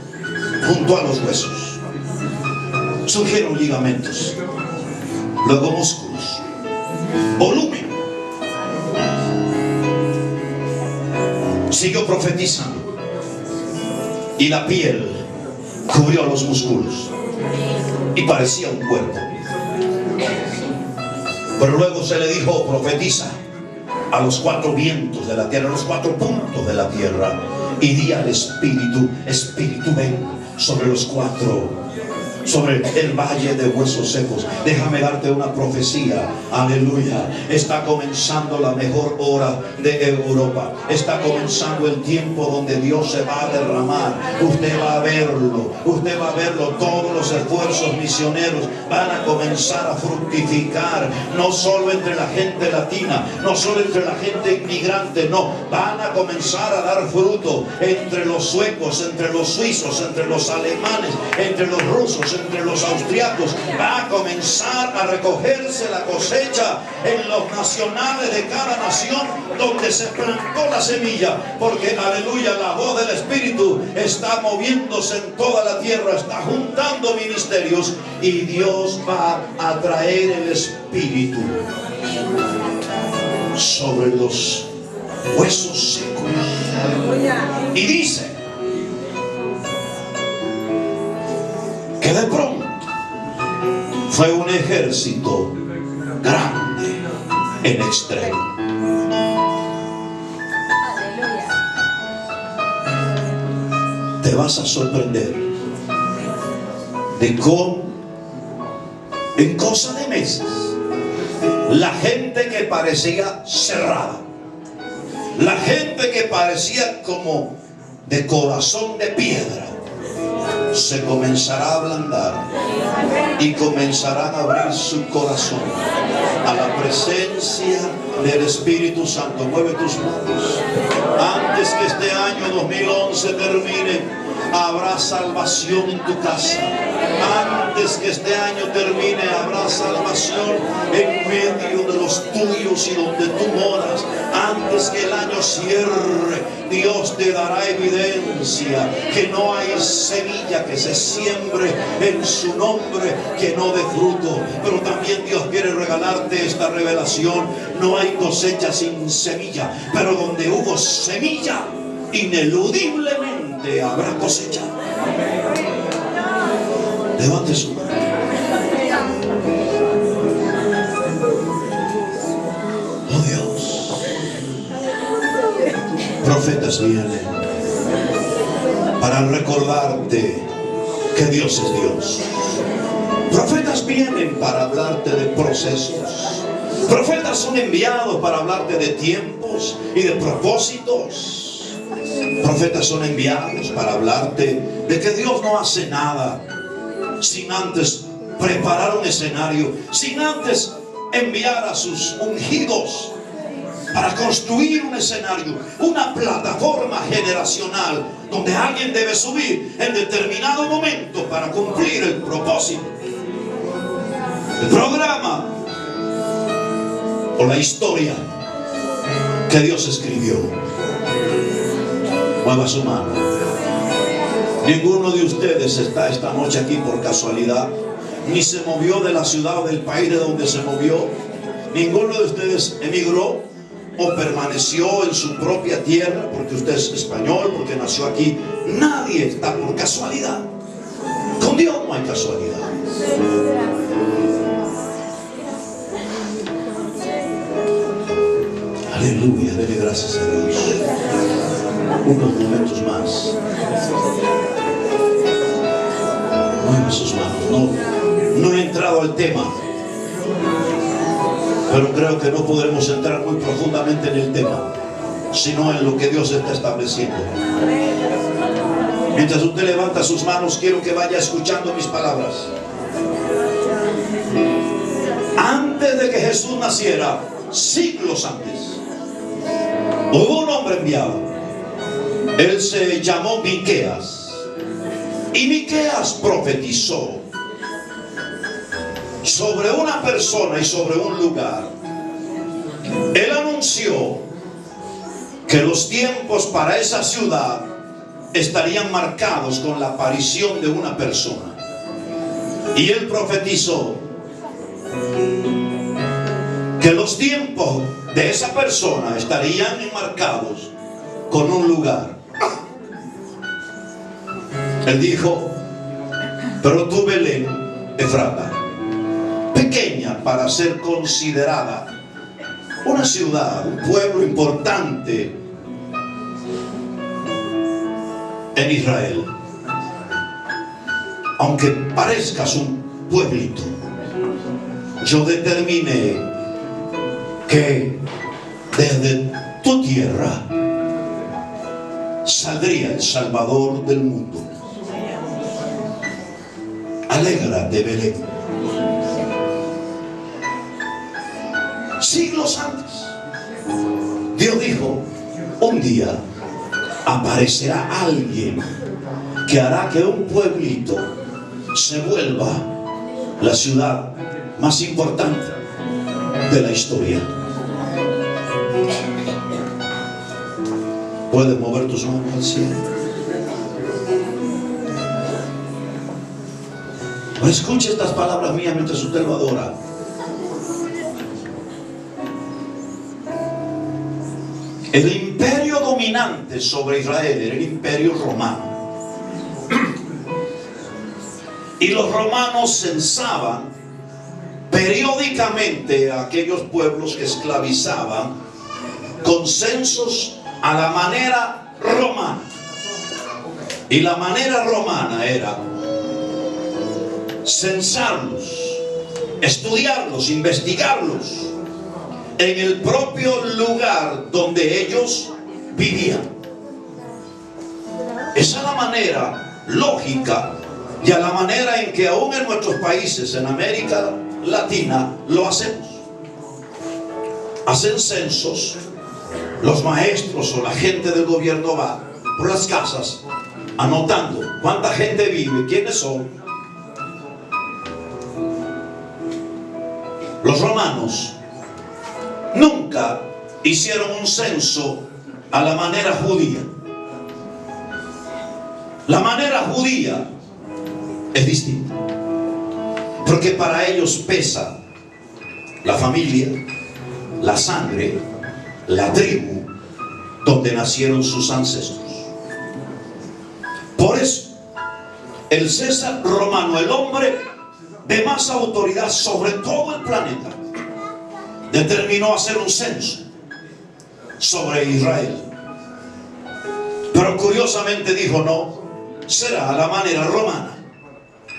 junto a los huesos. Surgieron ligamentos. luego músculos, volumen. Siguió profetizando y la piel cubrió los músculos y parecía un cuerpo. Pero luego se le dijo: profetiza a los 4 vientos de la tierra, a los 4 puntos de la tierra, y di al Espíritu: Espíritu, ven sobre los 4, sobre el valle de huesos secos. Déjame darte una profecía. Aleluya. Está comenzando la mejor hora de Europa. Está comenzando el tiempo donde Dios se va a derramar. Usted va a verlo. Usted va a verlo. Todos los esfuerzos misioneros van a comenzar a fructificar. No solo entre la gente latina, no solo entre la gente inmigrante, no. Van a comenzar a dar fruto entre los suecos, entre los suizos, entre los alemanes, entre los rusos, entre los austriacos. Va a comenzar a recogerse la cosecha en los nacionales de cada nación donde se plantó la semilla, porque aleluya, la voz del Espíritu está moviéndose en toda la tierra, está juntando ministerios, y Dios va a traer el Espíritu sobre los huesos secos. Y dice que de pronto fue un ejército grande en extremo. Te vas a sorprender de cómo en cosa de meses la gente que parecía cerrada, la gente que parecía como de corazón de piedra, se comenzará a ablandar y comenzarán a abrir su corazón a la presencia del Espíritu Santo. Mueve tus manos. Antes que este año 2011 termine, habrá salvación en tu casa. Antes que este año termine, habrá salvación en medio de los tuyos y donde tú moras. Antes que el año cierre, Dios te dará evidencia que no hay semilla que se siembre en su nombre que no dé fruto. Pero también Dios quiere regalarte esta revelación: no hay cosecha sin semilla, pero donde hubo semilla, ineludiblemente habrá cosecha. Levante su mano. Oh Dios. Profetas vienen para recordarte que Dios es Dios. Profetas vienen para hablarte de procesos. Profetas son enviados para hablarte de tiempos y de propósitos. Profetas son enviados para hablarte de que Dios no hace nada sin antes preparar un escenario, sin antes enviar a sus ungidos para construir un escenario, una plataforma generacional donde alguien debe subir en determinado momento para cumplir el propósito, el programa o la historia que Dios escribió. Mueva su mano. Ninguno de ustedes está esta noche aquí por casualidad, ni se movió de la ciudad o del país de donde se movió. Ninguno de ustedes emigró o permaneció en su propia tierra porque usted es español, porque nació aquí. Nadie está por casualidad. Con Dios no hay casualidad. Aleluya, dele gracias a Dios. Unos momentos más. Mueva sus manos. No he entrado al tema, pero creo que no podremos entrar muy profundamente en el tema, sino en lo que Dios está estableciendo. Mientras usted levanta sus manos, quiero que vaya escuchando mis palabras. Antes de que Jesús naciera, siglos antes, hubo un hombre enviado. Él se llamó Miqueas. Y Miqueas profetizó sobre una persona y sobre un lugar. Él anunció que los tiempos para esa ciudad estarían marcados con la aparición de una persona. Y él profetizó que los tiempos de esa persona estarían enmarcados con un lugar. Él dijo: pero tú, Belén Efrata, pequeña para ser considerada una ciudad, un pueblo importante en Israel, aunque parezcas un pueblito, yo determiné que desde tu tierra saldría el Salvador del mundo. Alégrate, Belén. Siglos antes, Dios dijo: un día aparecerá alguien que hará que un pueblito se vuelva la ciudad más importante de la historia. Puedes mover tus manos al cielo. Escuche estas palabras mías mientras usted lo adora. El imperio dominante sobre Israel era el imperio romano. Y los romanos censaban periódicamente a aquellos pueblos que esclavizaban con censos a la manera romana. Y la manera romana era censarlos, estudiarlos, investigarlos en el propio lugar donde ellos vivían. Esa es la manera lógica y a la manera en que aún en nuestros países, en América Latina, lo hacemos. Hacen censos, los maestros o la gente del gobierno va por las casas anotando cuánta gente vive, quiénes son. Los romanos nunca hicieron un censo a la manera judía. La manera judía es distinta, porque para ellos pesa la familia, la sangre, la tribu donde nacieron sus ancestros. Por eso el César romano, el hombre de más autoridad sobre todo el planeta, determinó hacer un censo sobre Israel. Pero curiosamente dijo: no será a la manera romana,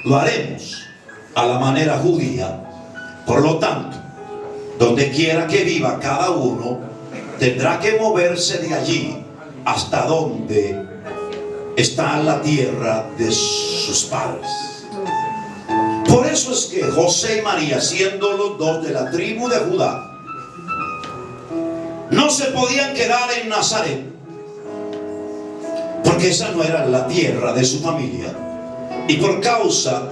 lo haremos a la manera judía. Por lo tanto, donde quiera que viva cada uno tendrá que moverse de allí hasta donde está la tierra de sus padres. Por eso es que José y María, siendo los dos de la tribu de Judá, no se podían quedar en Nazaret, porque esa no era la tierra de su familia. Y por causa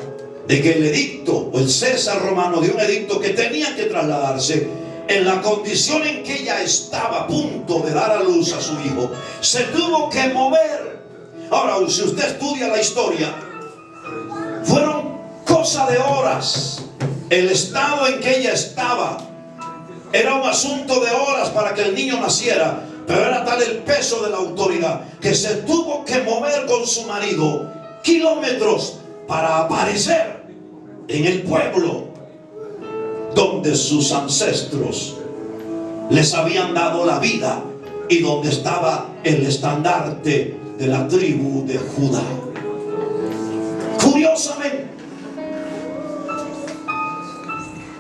de que el edicto, o el César romano dio un edicto que tenían que trasladarse, en la condición en que ella estaba a punto de dar a luz a su hijo, se tuvo que mover. Ahora, si usted estudia la historia, fueron cosa de horas. El estado en que ella estaba era un asunto de horas para que el niño naciera, pero era tal el peso de la autoridad que se tuvo que mover con su marido kilómetros para aparecer en el pueblo donde sus ancestros les habían dado la vida y donde estaba el estandarte de la tribu de Judá. Curiosamente,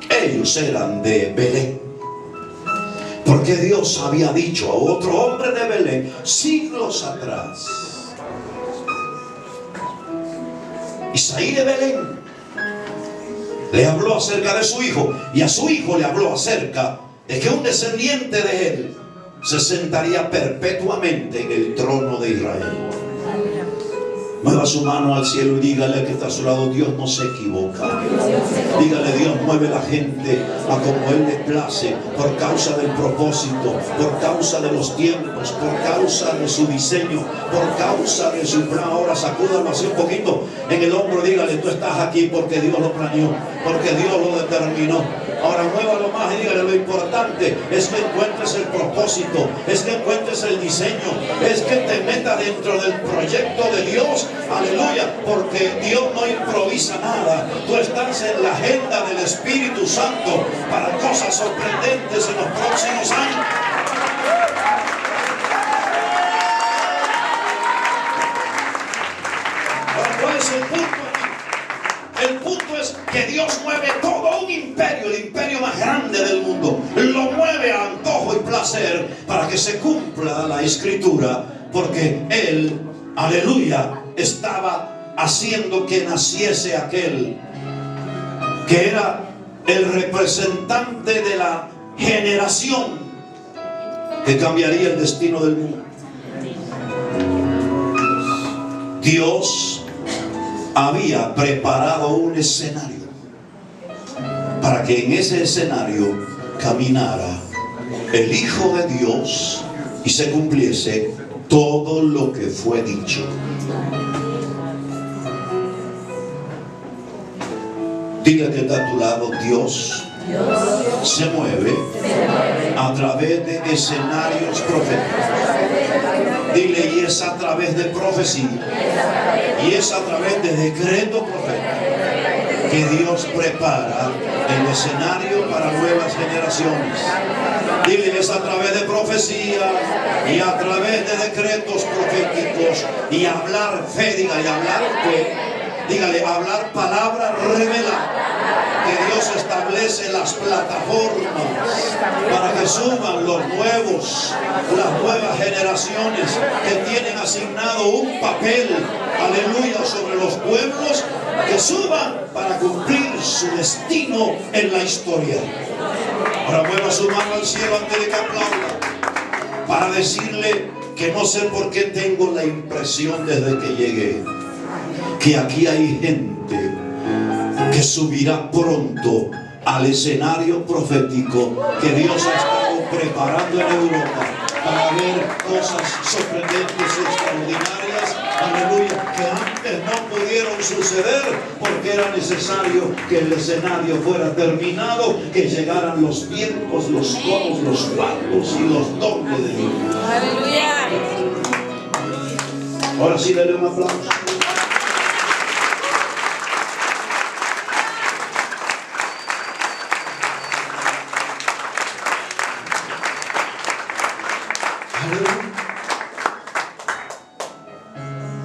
ellos eran de Belén, porque Dios había dicho a otro hombre de Belén siglos atrás. Isaí de Belén le habló acerca de su hijo, y a su hijo le habló acerca de que un descendiente de él se sentaría perpetuamente en el trono de Israel. Mueva su mano al cielo y dígale al que está a su lado: Dios no se equivoca. Dígale: Dios mueve la gente a como Él le place, por causa del propósito, por causa de los tiempos, por causa de su diseño, por causa de su plan. Ahora sacúdalo así un poquito en el hombro y dígale: tú estás aquí porque Dios lo planeó, porque Dios lo determinó, Ahora muévalo más y dígale: lo importante es que encuentres el propósito, es que encuentres el diseño, es que te metas dentro del proyecto de Dios. Aleluya, porque Dios no improvisa nada. Tú estás en la agenda del Espíritu Santo para cosas sorprendentes en los próximos años. ¿Cuál es el punto aquí? El punto es que Dios mueve todo un imperio, el imperio más grande del mundo. Lo mueve a antojo y placer para que se cumpla la Escritura, porque Él, aleluya, estaba haciendo que naciese aquel que era el representante de la generación que cambiaría el destino del mundo. Dios había preparado un escenario para que en ese escenario caminara el Hijo de Dios y se cumpliese todo lo que fue dicho. Diga que está a tu lado: Dios se mueve a través de escenarios proféticos. Dile: y es a través de profecía, y es a través de decreto profético que Dios prepara el escenario para nuevas generaciones. Dile: es a través de profecía y a través de decretos proféticos y hablar fe. Dígale: hablar fe. Dígale: hablar palabra revelada. Que Dios establece las plataformas para que suban los nuevos, las nuevas generaciones que tienen asignado un papel, aleluya, sobre los pueblos, que suban para cumplir su destino en la historia. Ahora mueva su mano al cielo antes de que aplauda, para decirle que no sé por qué tengo la impresión desde que llegué que aquí hay gente que subirá pronto al escenario profético que Dios ha estado preparando en Europa para ver cosas sorprendentes, extraordinarias, aleluya, que antes no pudieron suceder porque era necesario que el escenario fuera terminado, que llegaran los tiempos, los tonos, los cuadros y los dones de Dios. Aleluya. Ahora sí, dale un aplauso.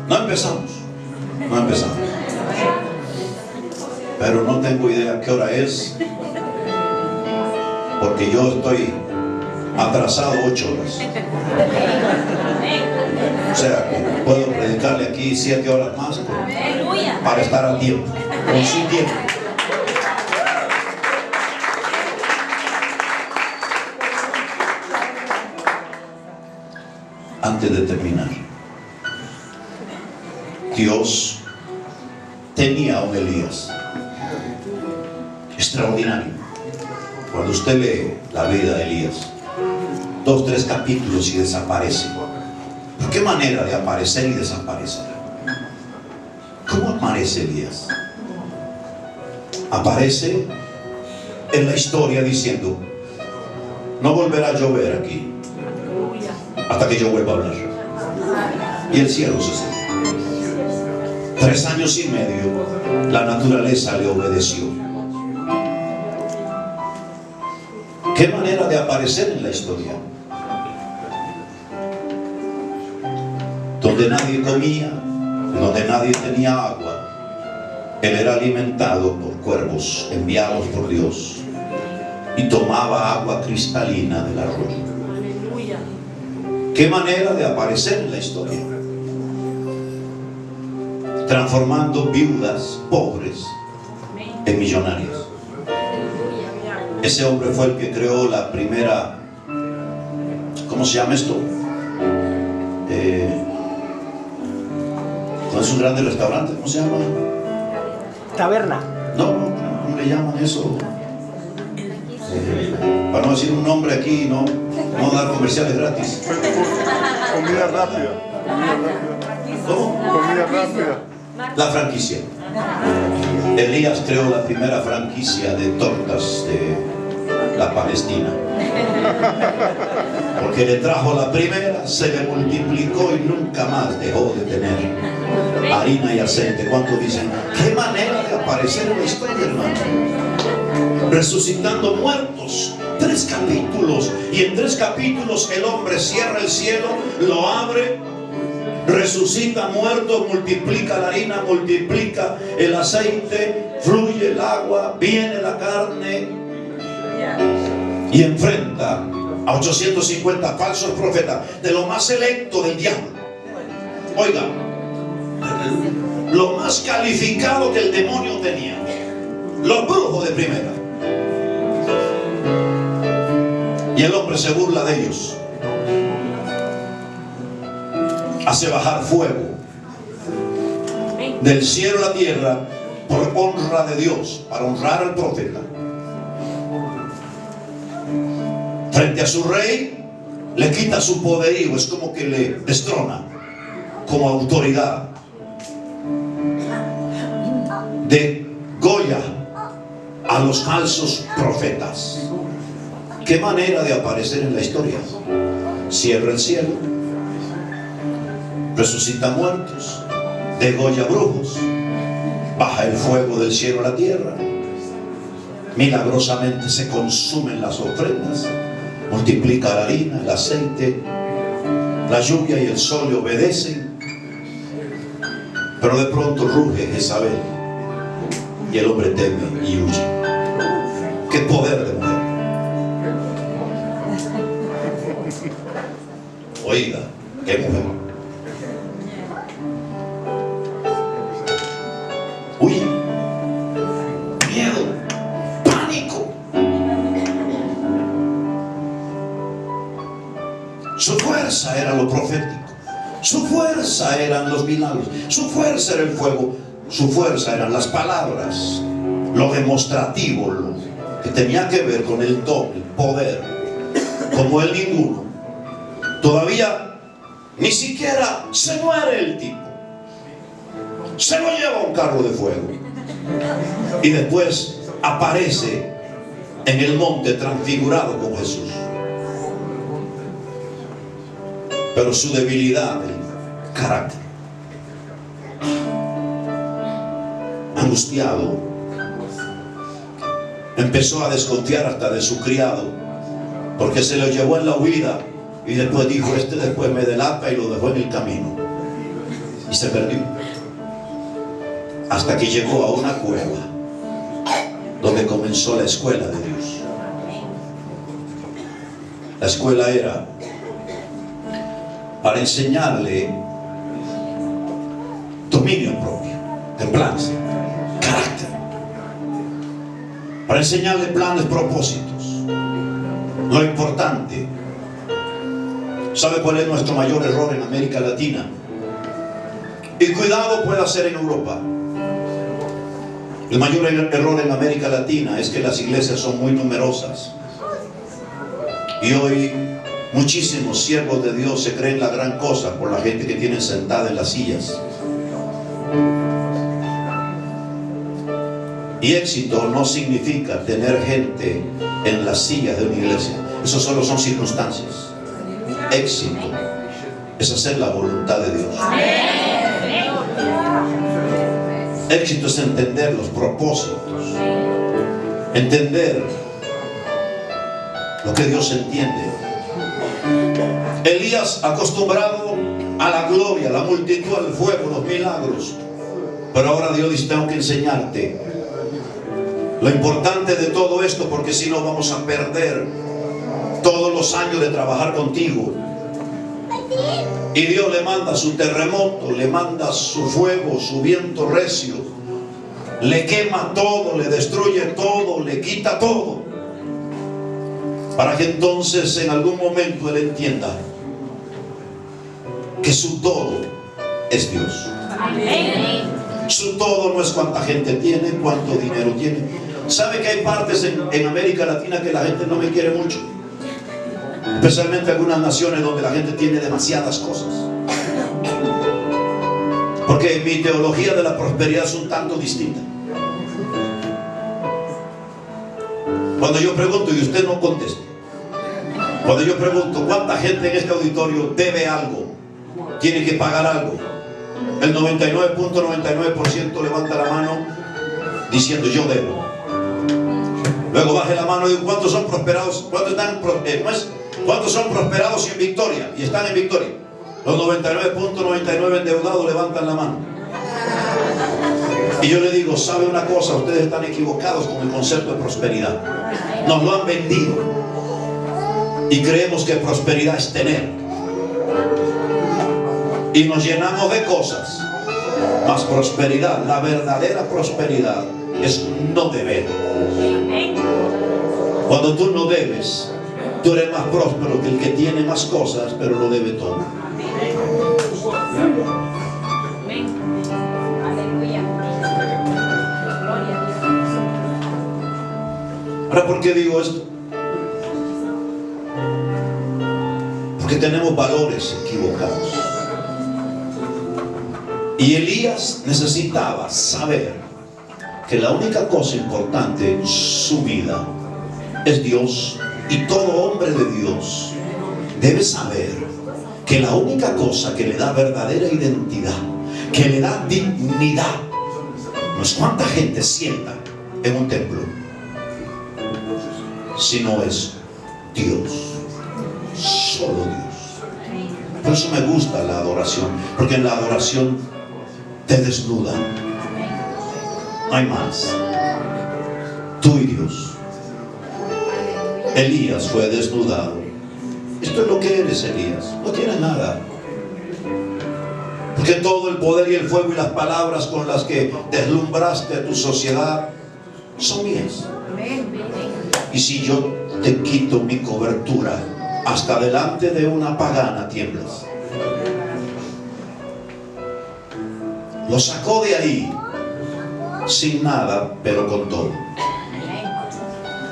No empezamos. Pero no tengo idea qué hora es, porque yo estoy atrasado 8 horas. O sea, que puedo predicarle aquí 7 horas más para estar a tiempo, o sin tiempo. Antes de terminar, Dios tenía a un Elías extraordinario. Cuando usted lee la vida de Elías, 2, 3 capítulos y desaparece. ¿Por qué manera de aparecer y desaparecer? ¿Cómo aparece Elías? Aparece en la historia diciendo: no volverá a llover aquí hasta que yo vuelva a hablar. Y el cielo se cerró. 3 años y medio la naturaleza le obedeció. ¿Qué manera de aparecer en la historia? Donde nadie comía, donde nadie tenía agua, él era alimentado por cuervos enviados por Dios y tomaba agua cristalina del arroyo. ¿Qué manera de aparecer en la historia? Transformando viudas pobres en millonarias. Ese hombre fue el que creó la primera, ¿cómo se llama esto? ¿No es un grande restaurante? ¿Cómo se llama? Taberna. No, ¿cómo le llaman eso? Para no decir un nombre aquí, no dar comerciales gratis. Comida rápida. ¿Cómo? Comida rápida. La franquicia. Elías creó la primera franquicia de tortas de la Palestina, porque le trajo la primera, se le multiplicó y nunca más dejó de tener harina y aceite. ¿Cuántos dicen? ¡Qué manera de aparecer en la historia, hermano! Resucitando muertos, 3 capítulos, y en 3 capítulos el hombre cierra el cielo, lo abre, resucita muertos, multiplica la harina, multiplica el aceite, fluye el agua, viene la carne y enfrenta a 850 falsos profetas, de lo más selecto del diablo. Oiga, lo más calificado que el demonio tenía, los brujos de primera. Y el hombre se burla de ellos, hace bajar fuego del cielo a la tierra por honra de Dios, para honrar al profeta. Frente a su rey le quita su poderío, es como que le destrona como autoridad. Degolla a los falsos profetas. Qué manera de aparecer en la historia. Cierra el cielo, resucita muertos, degolla brujos, baja el fuego del cielo a la tierra, milagrosamente se consumen las ofrendas, multiplica la harina, el aceite, la lluvia y el sol le obedecen. Pero de pronto ruge Jezabel y el hombre teme y huye. ¡Qué poder de mujer! Oiga, qué mujer. Huye, miedo, pánico. Su fuerza era lo profético, su fuerza eran los milagros, su fuerza era el fuego, su fuerza eran las palabras, lo demostrativo, lo que tenía que ver con el don, el poder, como él ninguno. Todavía ni siquiera se muere el tipo, se lo lleva un carro de fuego y después aparece en el monte transfigurado con Jesús. Pero su debilidad, el carácter, angustiado, empezó a desconfiar hasta de su criado, porque se lo llevó en la huida. Y después dijo, después me delata, y lo dejó en el camino. Y se perdió. Hasta que llegó a una cueva donde comenzó la escuela de Dios. La escuela era para enseñarle dominio propio, templanza, carácter. Para enseñarle planes, propósitos. Lo importante. ¿Sabe cuál es nuestro mayor error en América Latina? Y cuidado, puede ser en Europa. El mayor error en América Latina es que las iglesias son muy numerosas. Y hoy muchísimos siervos de Dios se creen la gran cosa por la gente que tienen sentada en las sillas. Y éxito no significa tener gente en las sillas de una iglesia. Eso solo son circunstancias. Éxito es hacer la voluntad de Dios. Éxito es entender los propósitos, entender lo que Dios entiende. Elías, acostumbrado a la gloria, la multitud, al fuego, los milagros, pero ahora Dios dice, tengo que enseñarte lo importante de todo esto, porque si no vamos a perder todos los años de trabajar contigo. Y Dios le manda su terremoto, le manda su fuego, su viento recio, le quema todo, le destruye todo, le quita todo, para que entonces en algún momento él entienda que su todo es Dios. Amén. Su todo no es cuánta gente tiene, cuánto dinero tiene. ¿Sabe que hay partes en América Latina que la gente no me quiere mucho? Especialmente algunas naciones donde la gente tiene demasiadas cosas. Porque mi teología de la prosperidad es un tanto distinta. Cuando yo pregunto y usted no contesta, cuando yo pregunto cuánta gente en este auditorio debe algo, tiene que pagar algo, el 99.99% levanta la mano diciendo yo debo. Luego baje la mano y digo, ¿cuántos son prosperados? ¿Cuántos son prosperados y en victoria? Y están en victoria. Los 99.99 endeudados levantan la mano. Y yo le digo, ¿sabe una cosa? Ustedes están equivocados con el concepto de prosperidad. Nos lo han vendido. Y creemos que prosperidad es tener. Y nos llenamos de cosas. Mas prosperidad, la verdadera prosperidad, es no deber. Cuando tú no debes, tú eres más próspero que el que tiene más cosas, pero lo debe todo. Ahora, ¿por qué digo esto? Porque tenemos valores equivocados. Y Elías necesitaba saber que la única cosa importante en su vida es Dios. Y todo hombre de Dios debe saber que la única cosa que le da verdadera identidad, que le da dignidad, no es cuánta gente sienta en un templo, sino es Dios, solo Dios. Por eso me gusta la adoración, porque en la adoración te desnuda, no hay más, tú y Dios. Elías fue desnudado. Esto es lo que eres, Elías. No tienes nada. Porque todo el poder y el fuego y las palabras con las que deslumbraste a tu sociedad son mías. Y si yo te quito mi cobertura, hasta delante de una pagana tiemblas. Lo sacó de ahí sin nada, pero con todo.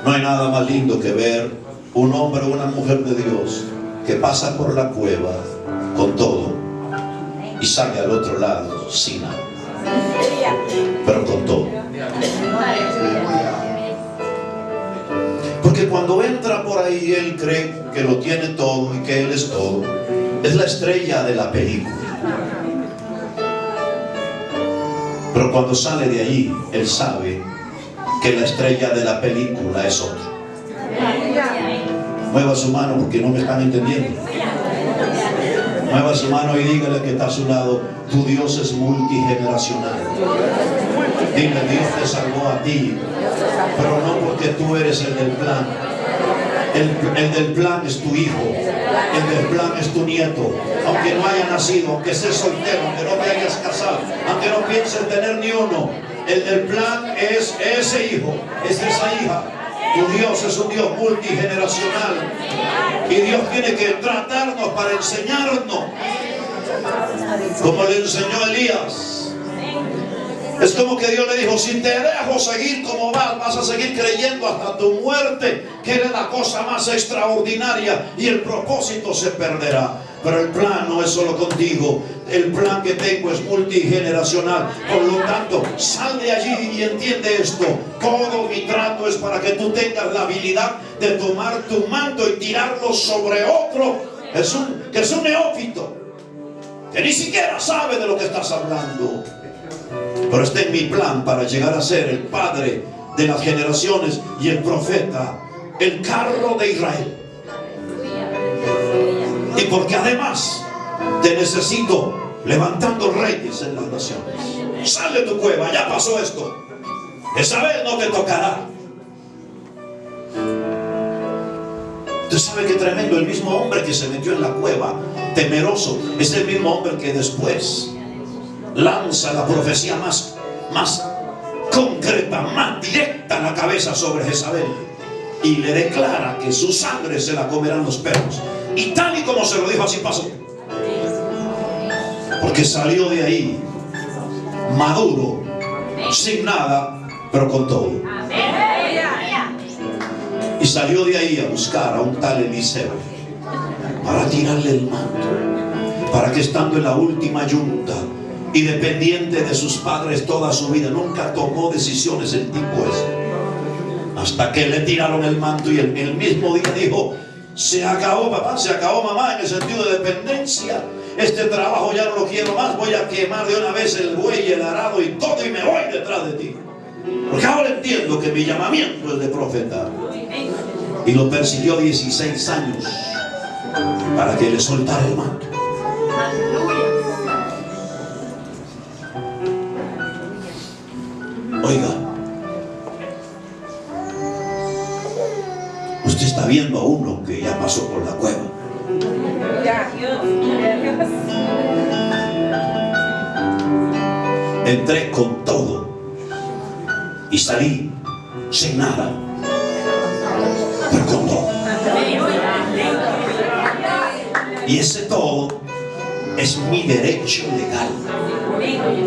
No hay nada más lindo que ver un hombre o una mujer de Dios que pasa por la cueva con todo y sale al otro lado sin nada, pero con todo. Porque cuando entra por ahí, él cree que lo tiene todo y que él es todo. Es la estrella de la película. Pero cuando sale de allí, él sabe que la estrella de la película es otro. Mueva su mano porque no me están entendiendo. Mueva su mano y dígale que está a su lado, tu Dios es multigeneracional. Dile, Dios te salvó a ti, pero no porque tú eres el del plan. El del plan es tu hijo, el del plan es tu nieto. Aunque no haya nacido, aunque estés soltero, aunque no te hayas casado, aunque no pienses tener ni uno, el del plan es ese hijo, es esa hija. Tu Dios es un Dios multigeneracional. Y Dios tiene que tratarnos para enseñarnos, como le enseñó Elías. Es como que Dios le dijo, si te dejo seguir como vas a seguir creyendo hasta tu muerte, que eres la cosa más extraordinaria y el propósito se perderá. Pero el plan no es solo contigo, el plan que tengo es multigeneracional. Por lo tanto, sal de allí y entiende esto. Todo mi trato es para que tú tengas la habilidad de tomar tu manto y tirarlo sobre otro que es un neófito, que ni siquiera sabe de lo que estás hablando. Pero está en mi plan para llegar a ser el padre de las generaciones y el profeta, el carro de Israel. Y porque además te necesito levantando reyes en las naciones. Sal de tu cueva, ya pasó esto. Esa vez no te tocará. Usted sabe que tremendo, el mismo hombre que se metió en la cueva temeroso es el mismo hombre que después lanza la profecía más concreta, más directa en la cabeza sobre Jezabel y le declara que su sangre se la comerán los perros. Y tal y como se lo dijo, así pasó. Porque salió de ahí maduro, sin nada, pero con todo. Y salió de ahí a buscar a un tal Eliseo para tirarle el manto, para que estando en la última yunta y dependiente de sus padres toda su vida, nunca tomó decisiones el tipo ese. Hasta que le tiraron el manto y el mismo día dijo: se acabó, papá, se acabó, mamá, en el sentido de dependencia. Este trabajo ya no lo quiero más. Voy a quemar de una vez el buey y el arado y todo, y me voy detrás de ti. Porque ahora entiendo que mi llamamiento es de profeta. Y lo persiguió 16 años para que le soltara el manto. Oiga, usted está viendo a uno que ya pasó por la cueva. Entré con todo y salí sin nada, pero con todo. Y ese todo es mi derecho legal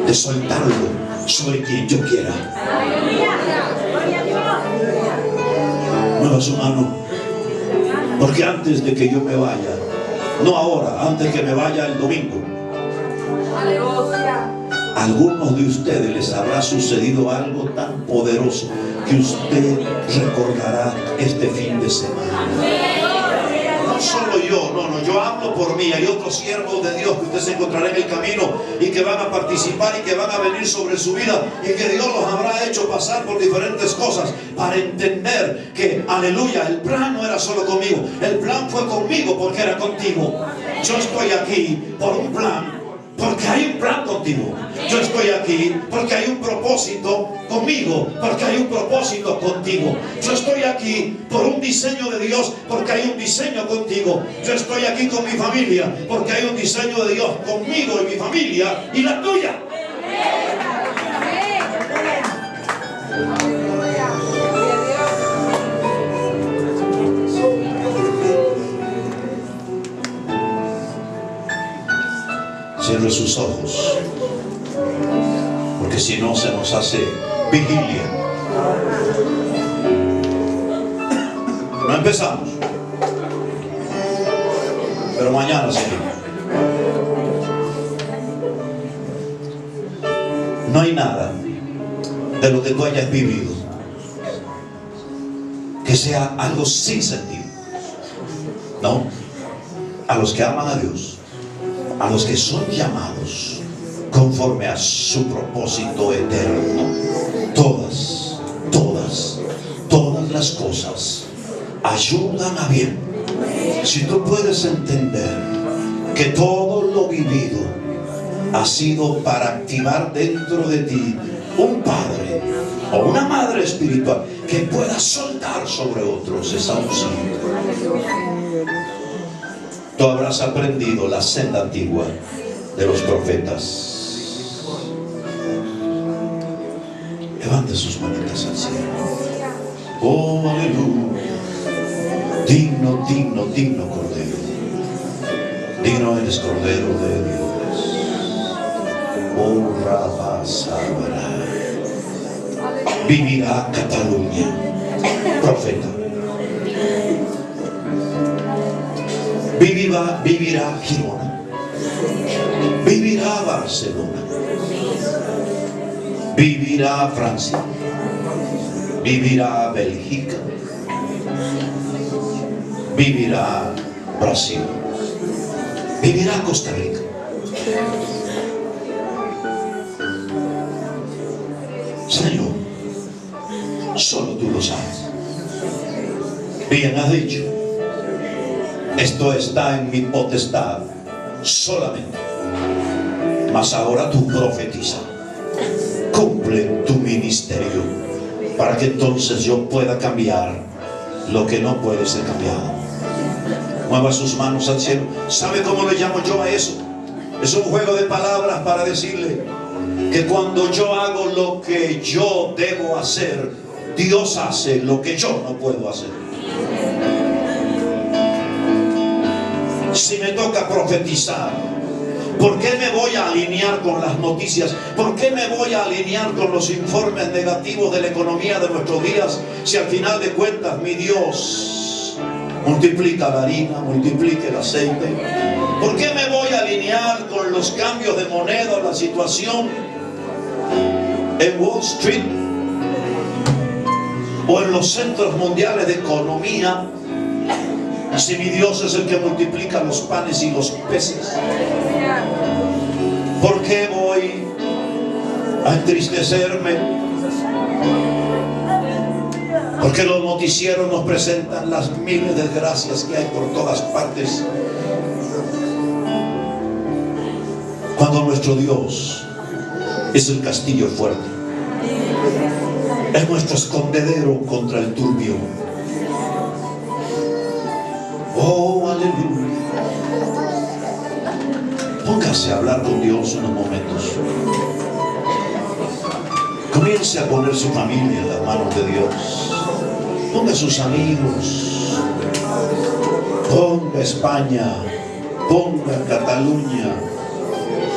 de soltarlo sobre quien yo quiera. Mueva su mano, porque antes de que yo me vaya, no ahora, antes que me vaya el domingo, a algunos de ustedes les habrá sucedido algo tan poderoso que usted recordará este fin de semana. No solo yo, yo hablo por mí. Hay otros siervos de Dios que usted se encontrará en el camino y que van a participar y que van a venir sobre su vida, y que Dios los habrá hecho pasar por diferentes cosas para entender que, aleluya, el plan no era solo conmigo, el plan fue conmigo porque era contigo. Yo estoy aquí por un plan, porque hay un plan contigo. Yo estoy aquí porque hay un propósito conmigo, porque hay un propósito contigo. Yo estoy aquí por un diseño de Dios, porque hay un diseño contigo. Yo estoy aquí con mi familia, porque hay un diseño de Dios conmigo y mi familia y la tuya. Cierre sus ojos, porque si no se nos hace vigilia. No empezamos, pero mañana seguimos. No hay nada de lo que tú hayas vivido que sea algo sin sentido. No, a los que aman a Dios, a los que son llamados conforme a su propósito eterno, todas las cosas ayudan a bien. Si tú puedes entender que todo lo vivido ha sido para activar dentro de ti un padre o una madre espiritual que pueda soltar sobre otros esa unción, tú habrás aprendido la senda antigua de los profetas. Levante sus manitas al cielo. Oh, aleluya. Digno, digno, digno Cordero. Digno eres, Cordero de Dios. Oh, Rabba Sabra. Vivirá Cataluña. Profeta. Vivirá Girona, vivirá Barcelona, vivirá Francia, vivirá Bélgica, vivirá Brasil, vivirá Costa Rica. Señor, solo tú lo sabes. Bien has dicho. Esto está en mi potestad solamente. Mas ahora tú profetiza. Cumple tu ministerio para que entonces yo pueda cambiar lo que no puede ser cambiado. Mueva sus manos al cielo. ¿Sabe cómo le llamo yo a eso? Es un juego de palabras para decirle que cuando yo hago lo que yo debo hacer, Dios hace lo que yo no puedo hacer. Si me toca profetizar, ¿por qué me voy a alinear con las noticias? ¿Por qué me voy a alinear con los informes negativos de la economía de nuestros días? Si al final de cuentas mi Dios multiplica la harina, multiplica el aceite. ¿Por qué me voy a alinear con los cambios de moneda, la situación en Wall Street? o en los centros mundiales de economía, si mi Dios es el que multiplica los panes y los peces? ¿Por qué voy a entristecerme? Porque los noticieros nos presentan las miles de desgracias que hay por todas partes, cuando nuestro Dios es el castillo fuerte, es nuestro escondedero contra el turbio. Oh, aleluya. Póngase a hablar con Dios unos momentos. Comience a poner su familia en las manos de Dios. Ponga a sus amigos. Ponga España. Ponga Cataluña.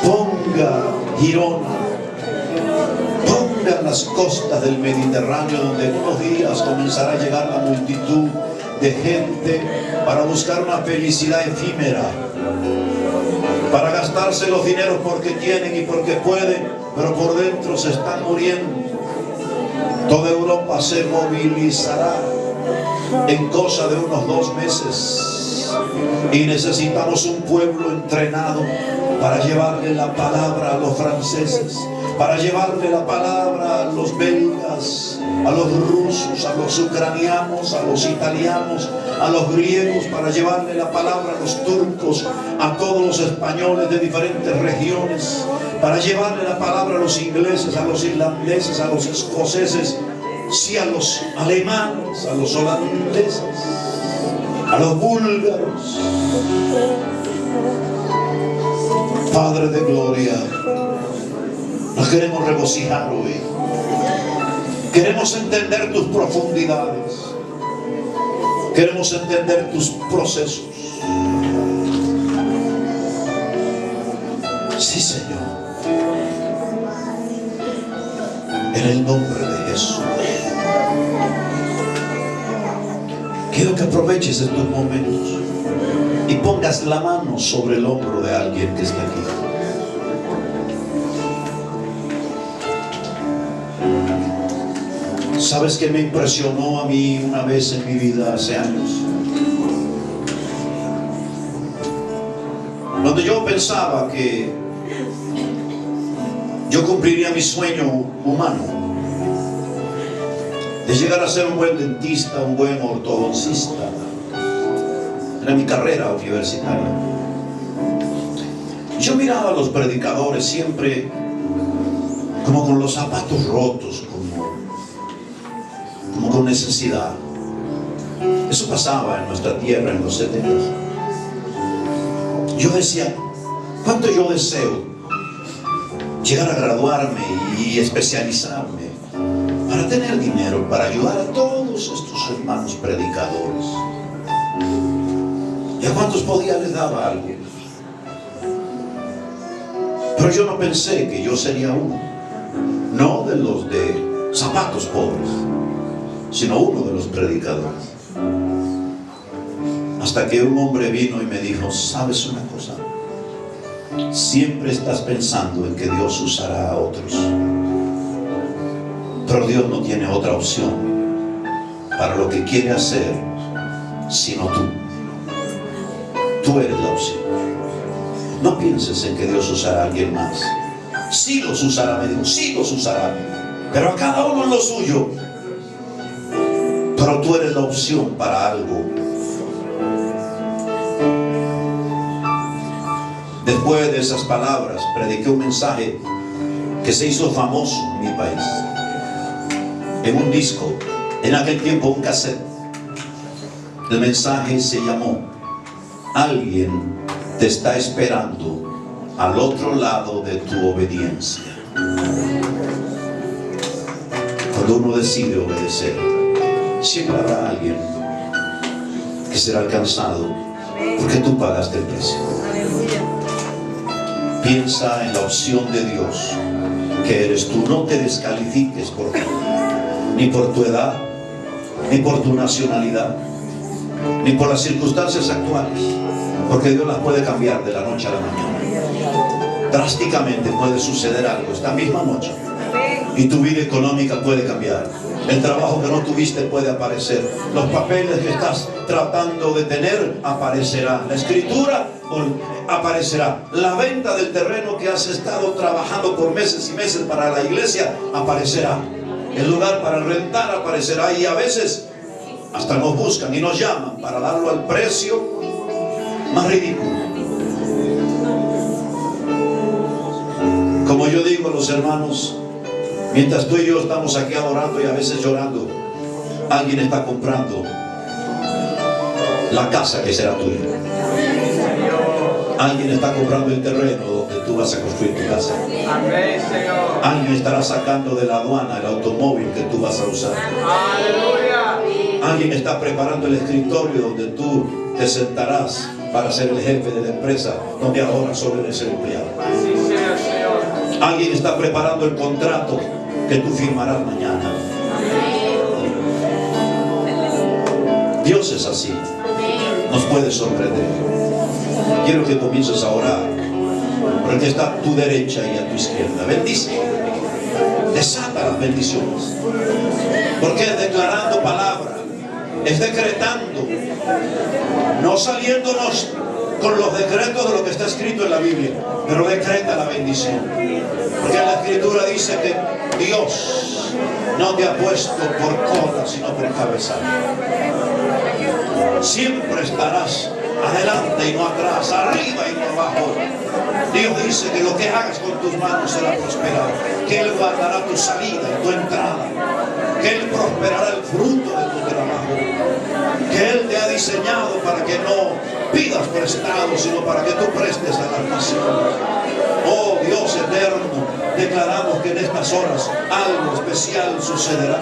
Ponga Girona. Ponga las costas del Mediterráneo, donde en unos días comenzará a llegar la multitud de gente para buscar una felicidad efímera, para gastarse los dineros porque tienen y porque pueden, pero por dentro se están muriendo. Toda Europa se movilizará en cosa de unos 2 meses, y necesitamos un pueblo entrenado para llevarle la palabra a los franceses, para llevarle la palabra a los belgas, a los rusos, a los ucranianos, a los italianos, a los griegos, para llevarle la palabra a los turcos, a todos los españoles de diferentes regiones, para llevarle la palabra a los ingleses, a los irlandeses, a los escoceses, sí, a los alemanes, a los holandeses, a los búlgaros. Padre de gloria, nos queremos regocijar hoy. Queremos entender tus profundidades. Queremos entender tus procesos. Sí, Señor. En el nombre de Jesús. Quiero que aproveches estos momentos y pongas la mano sobre el hombro de alguien que está aquí. ¿Sabes qué me impresionó a mí una vez en mi vida hace años? Donde yo pensaba que yo cumpliría mi sueño humano de llegar a ser un buen dentista, un buen ortodoncista. Era mi carrera universitaria. Yo miraba a los predicadores siempre como con los zapatos rotos, como con necesidad. Eso pasaba en nuestra tierra en los 70. Yo decía, ¿cuánto yo deseo llegar a graduarme y especializarme para tener dinero, para ayudar a todos estos hermanos predicadores? ¿Y a cuántos podía les daba algo? Pero yo no pensé que yo sería uno, no de los de zapatos pobres, sino uno de los predicadores. Hasta que un hombre vino y me dijo, ¿sabes una cosa? Siempre estás pensando en que Dios usará a otros, pero Dios no tiene otra opción para lo que quiere hacer sino tú. Tú eres la opción. No pienses en que Dios usará a alguien más. Sí los usará, me dijo, sí los usará, pero a cada uno en lo suyo. Pero tú eres la opción para algo. Después de esas palabras, prediqué un mensaje que se hizo famoso en mi país, en un disco, en aquel tiempo un cassette. El mensaje se llamó: alguien te está esperando al otro lado de tu obediencia. Cuando uno decide obedecer, siempre habrá alguien que será alcanzado porque tú pagaste el precio. Piensa en la opción de Dios que eres tú. No te descalifiques por favor, ni por tu edad, ni por tu nacionalidad, ni por las circunstancias actuales, porque Dios las puede cambiar de la noche a la mañana. Drásticamente puede suceder algo esta misma noche y tu vida económica puede cambiar. El trabajo que no tuviste puede aparecer. Los papeles que estás tratando de tener aparecerá. La escritura aparecerá. La venta del terreno que has estado trabajando por meses y meses para la iglesia aparecerá. El lugar para rentar aparecerá. Y a veces hasta nos buscan y nos llaman para darlo al precio más ridículo. Como yo digo a los hermanos, mientras tú y yo estamos aquí adorando y a veces llorando, alguien está comprando la casa que será tuya. Alguien está comprando el terreno donde tú vas a construir tu casa. Alguien estará sacando de la aduana el automóvil que tú vas a usar. Alguien está preparando el escritorio donde tú te sentarás para ser el jefe de la empresa donde ahora solo eres el empleado. Alguien está preparando el contrato que tú firmarás mañana. Dios es así. Nos puede sorprender. Quiero que comiences a orar por el que está a tu derecha y a tu izquierda. Bendice. Desata las bendiciones. Porque es declarando palabra. Es decretando. No saliéndonos con los decretos de lo que está escrito en la Biblia, pero decreta la bendición. Porque la escritura dice que Dios no te ha puesto por cola sino por cabeza. Siempre estarás adelante y no atrás, arriba y no abajo. Dios dice que lo que hagas con tus manos será prosperado, que Él guardará tu salida y tu entrada, que Él prosperará el fruto de tu trabajo, que Él te ha diseñado para que no pidas prestado, sino para que tú prestes a las naciones. Oh Dios eterno, declaramos que en estas horas algo especial sucederá,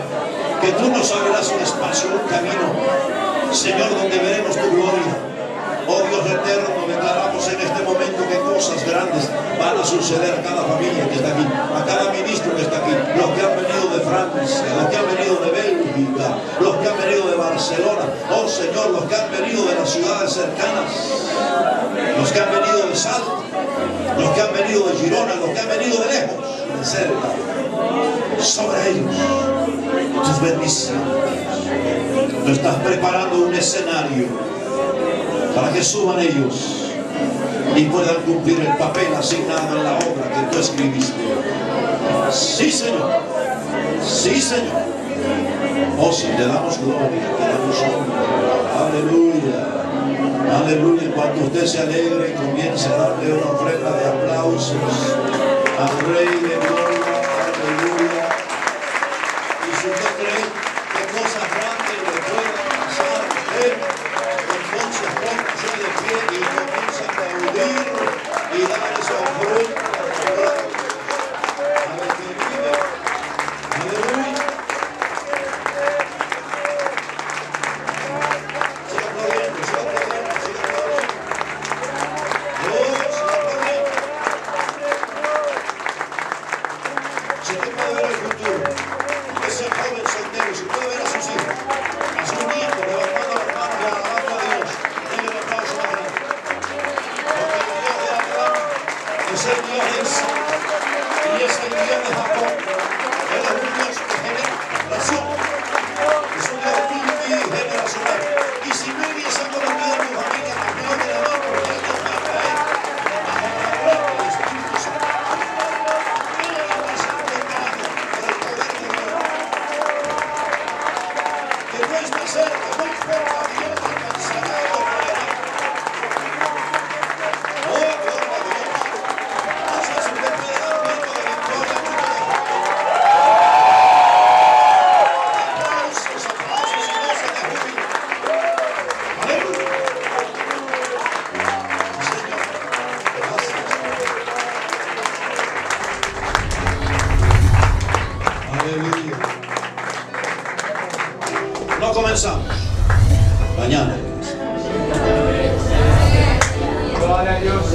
que tú nos abrirás un espacio, un camino, Señor, donde veremos tu gloria. Oh Dios eterno, declaramos en este momento que cosas grandes van a suceder a cada familia que está aquí, a cada ministro que está aquí, los que han venido de Francia, los que han venido de Bélgica, los que han venido de Barcelona, oh Señor, los que han venido de las ciudades cercanas, los que han venido de Salta, los que han venido de Girona, los que han venido de lejos, de cerca, sobre ellos tus bendiciones. Tú estás preparando un escenario para que suban ellos y puedan cumplir el papel asignado en la obra que tú escribiste. Sí, Señor. Sí, Señor. Oh, sí, te damos gloria, te damos honra. Aleluya. Aleluya. Cuando usted se alegre, comience a darle una ofrenda de aplausos al Rey de Gloria. Aleluya. Y si usted cree que cosas grandes le pueden pasar a usted, entonces póngase de pie y comienza a aplaudir y dar esa ofrenda a los que viven. Aleluya. Siga aplaudiendo, siga aplaudiendo, siga aplaudiendo. Oh, siga aplaudiendo. Si usted puede ver el futuro, ese joven soltero, si puede ver a sus hijos, a sus nietos levantando las manos y alabando a Dios, denle un aplauso más grande. Porque el Dios de Abraham es el Dios de Isaac y es el Dios de Jacob. Él es un Dios que genera generación. Es un Dios multigeneracional. Y si no hubiese conocido a tu familia, también lo tiene más, porque Él Dios me atrae a la obra del Espíritu Santo. Él es la razón del cambio por el poder de Dios. Que no está cerca, no importa, Dios alcanzará y obrará. Oh, gloria a Dios. No sé si usted puede dar un grito de victoria, mucho de aplausos, aplausos y voces de júbilo. Aleluya. Señor, gracias. Aleluya. No comenzamos. Mañana. Gloria a Dios.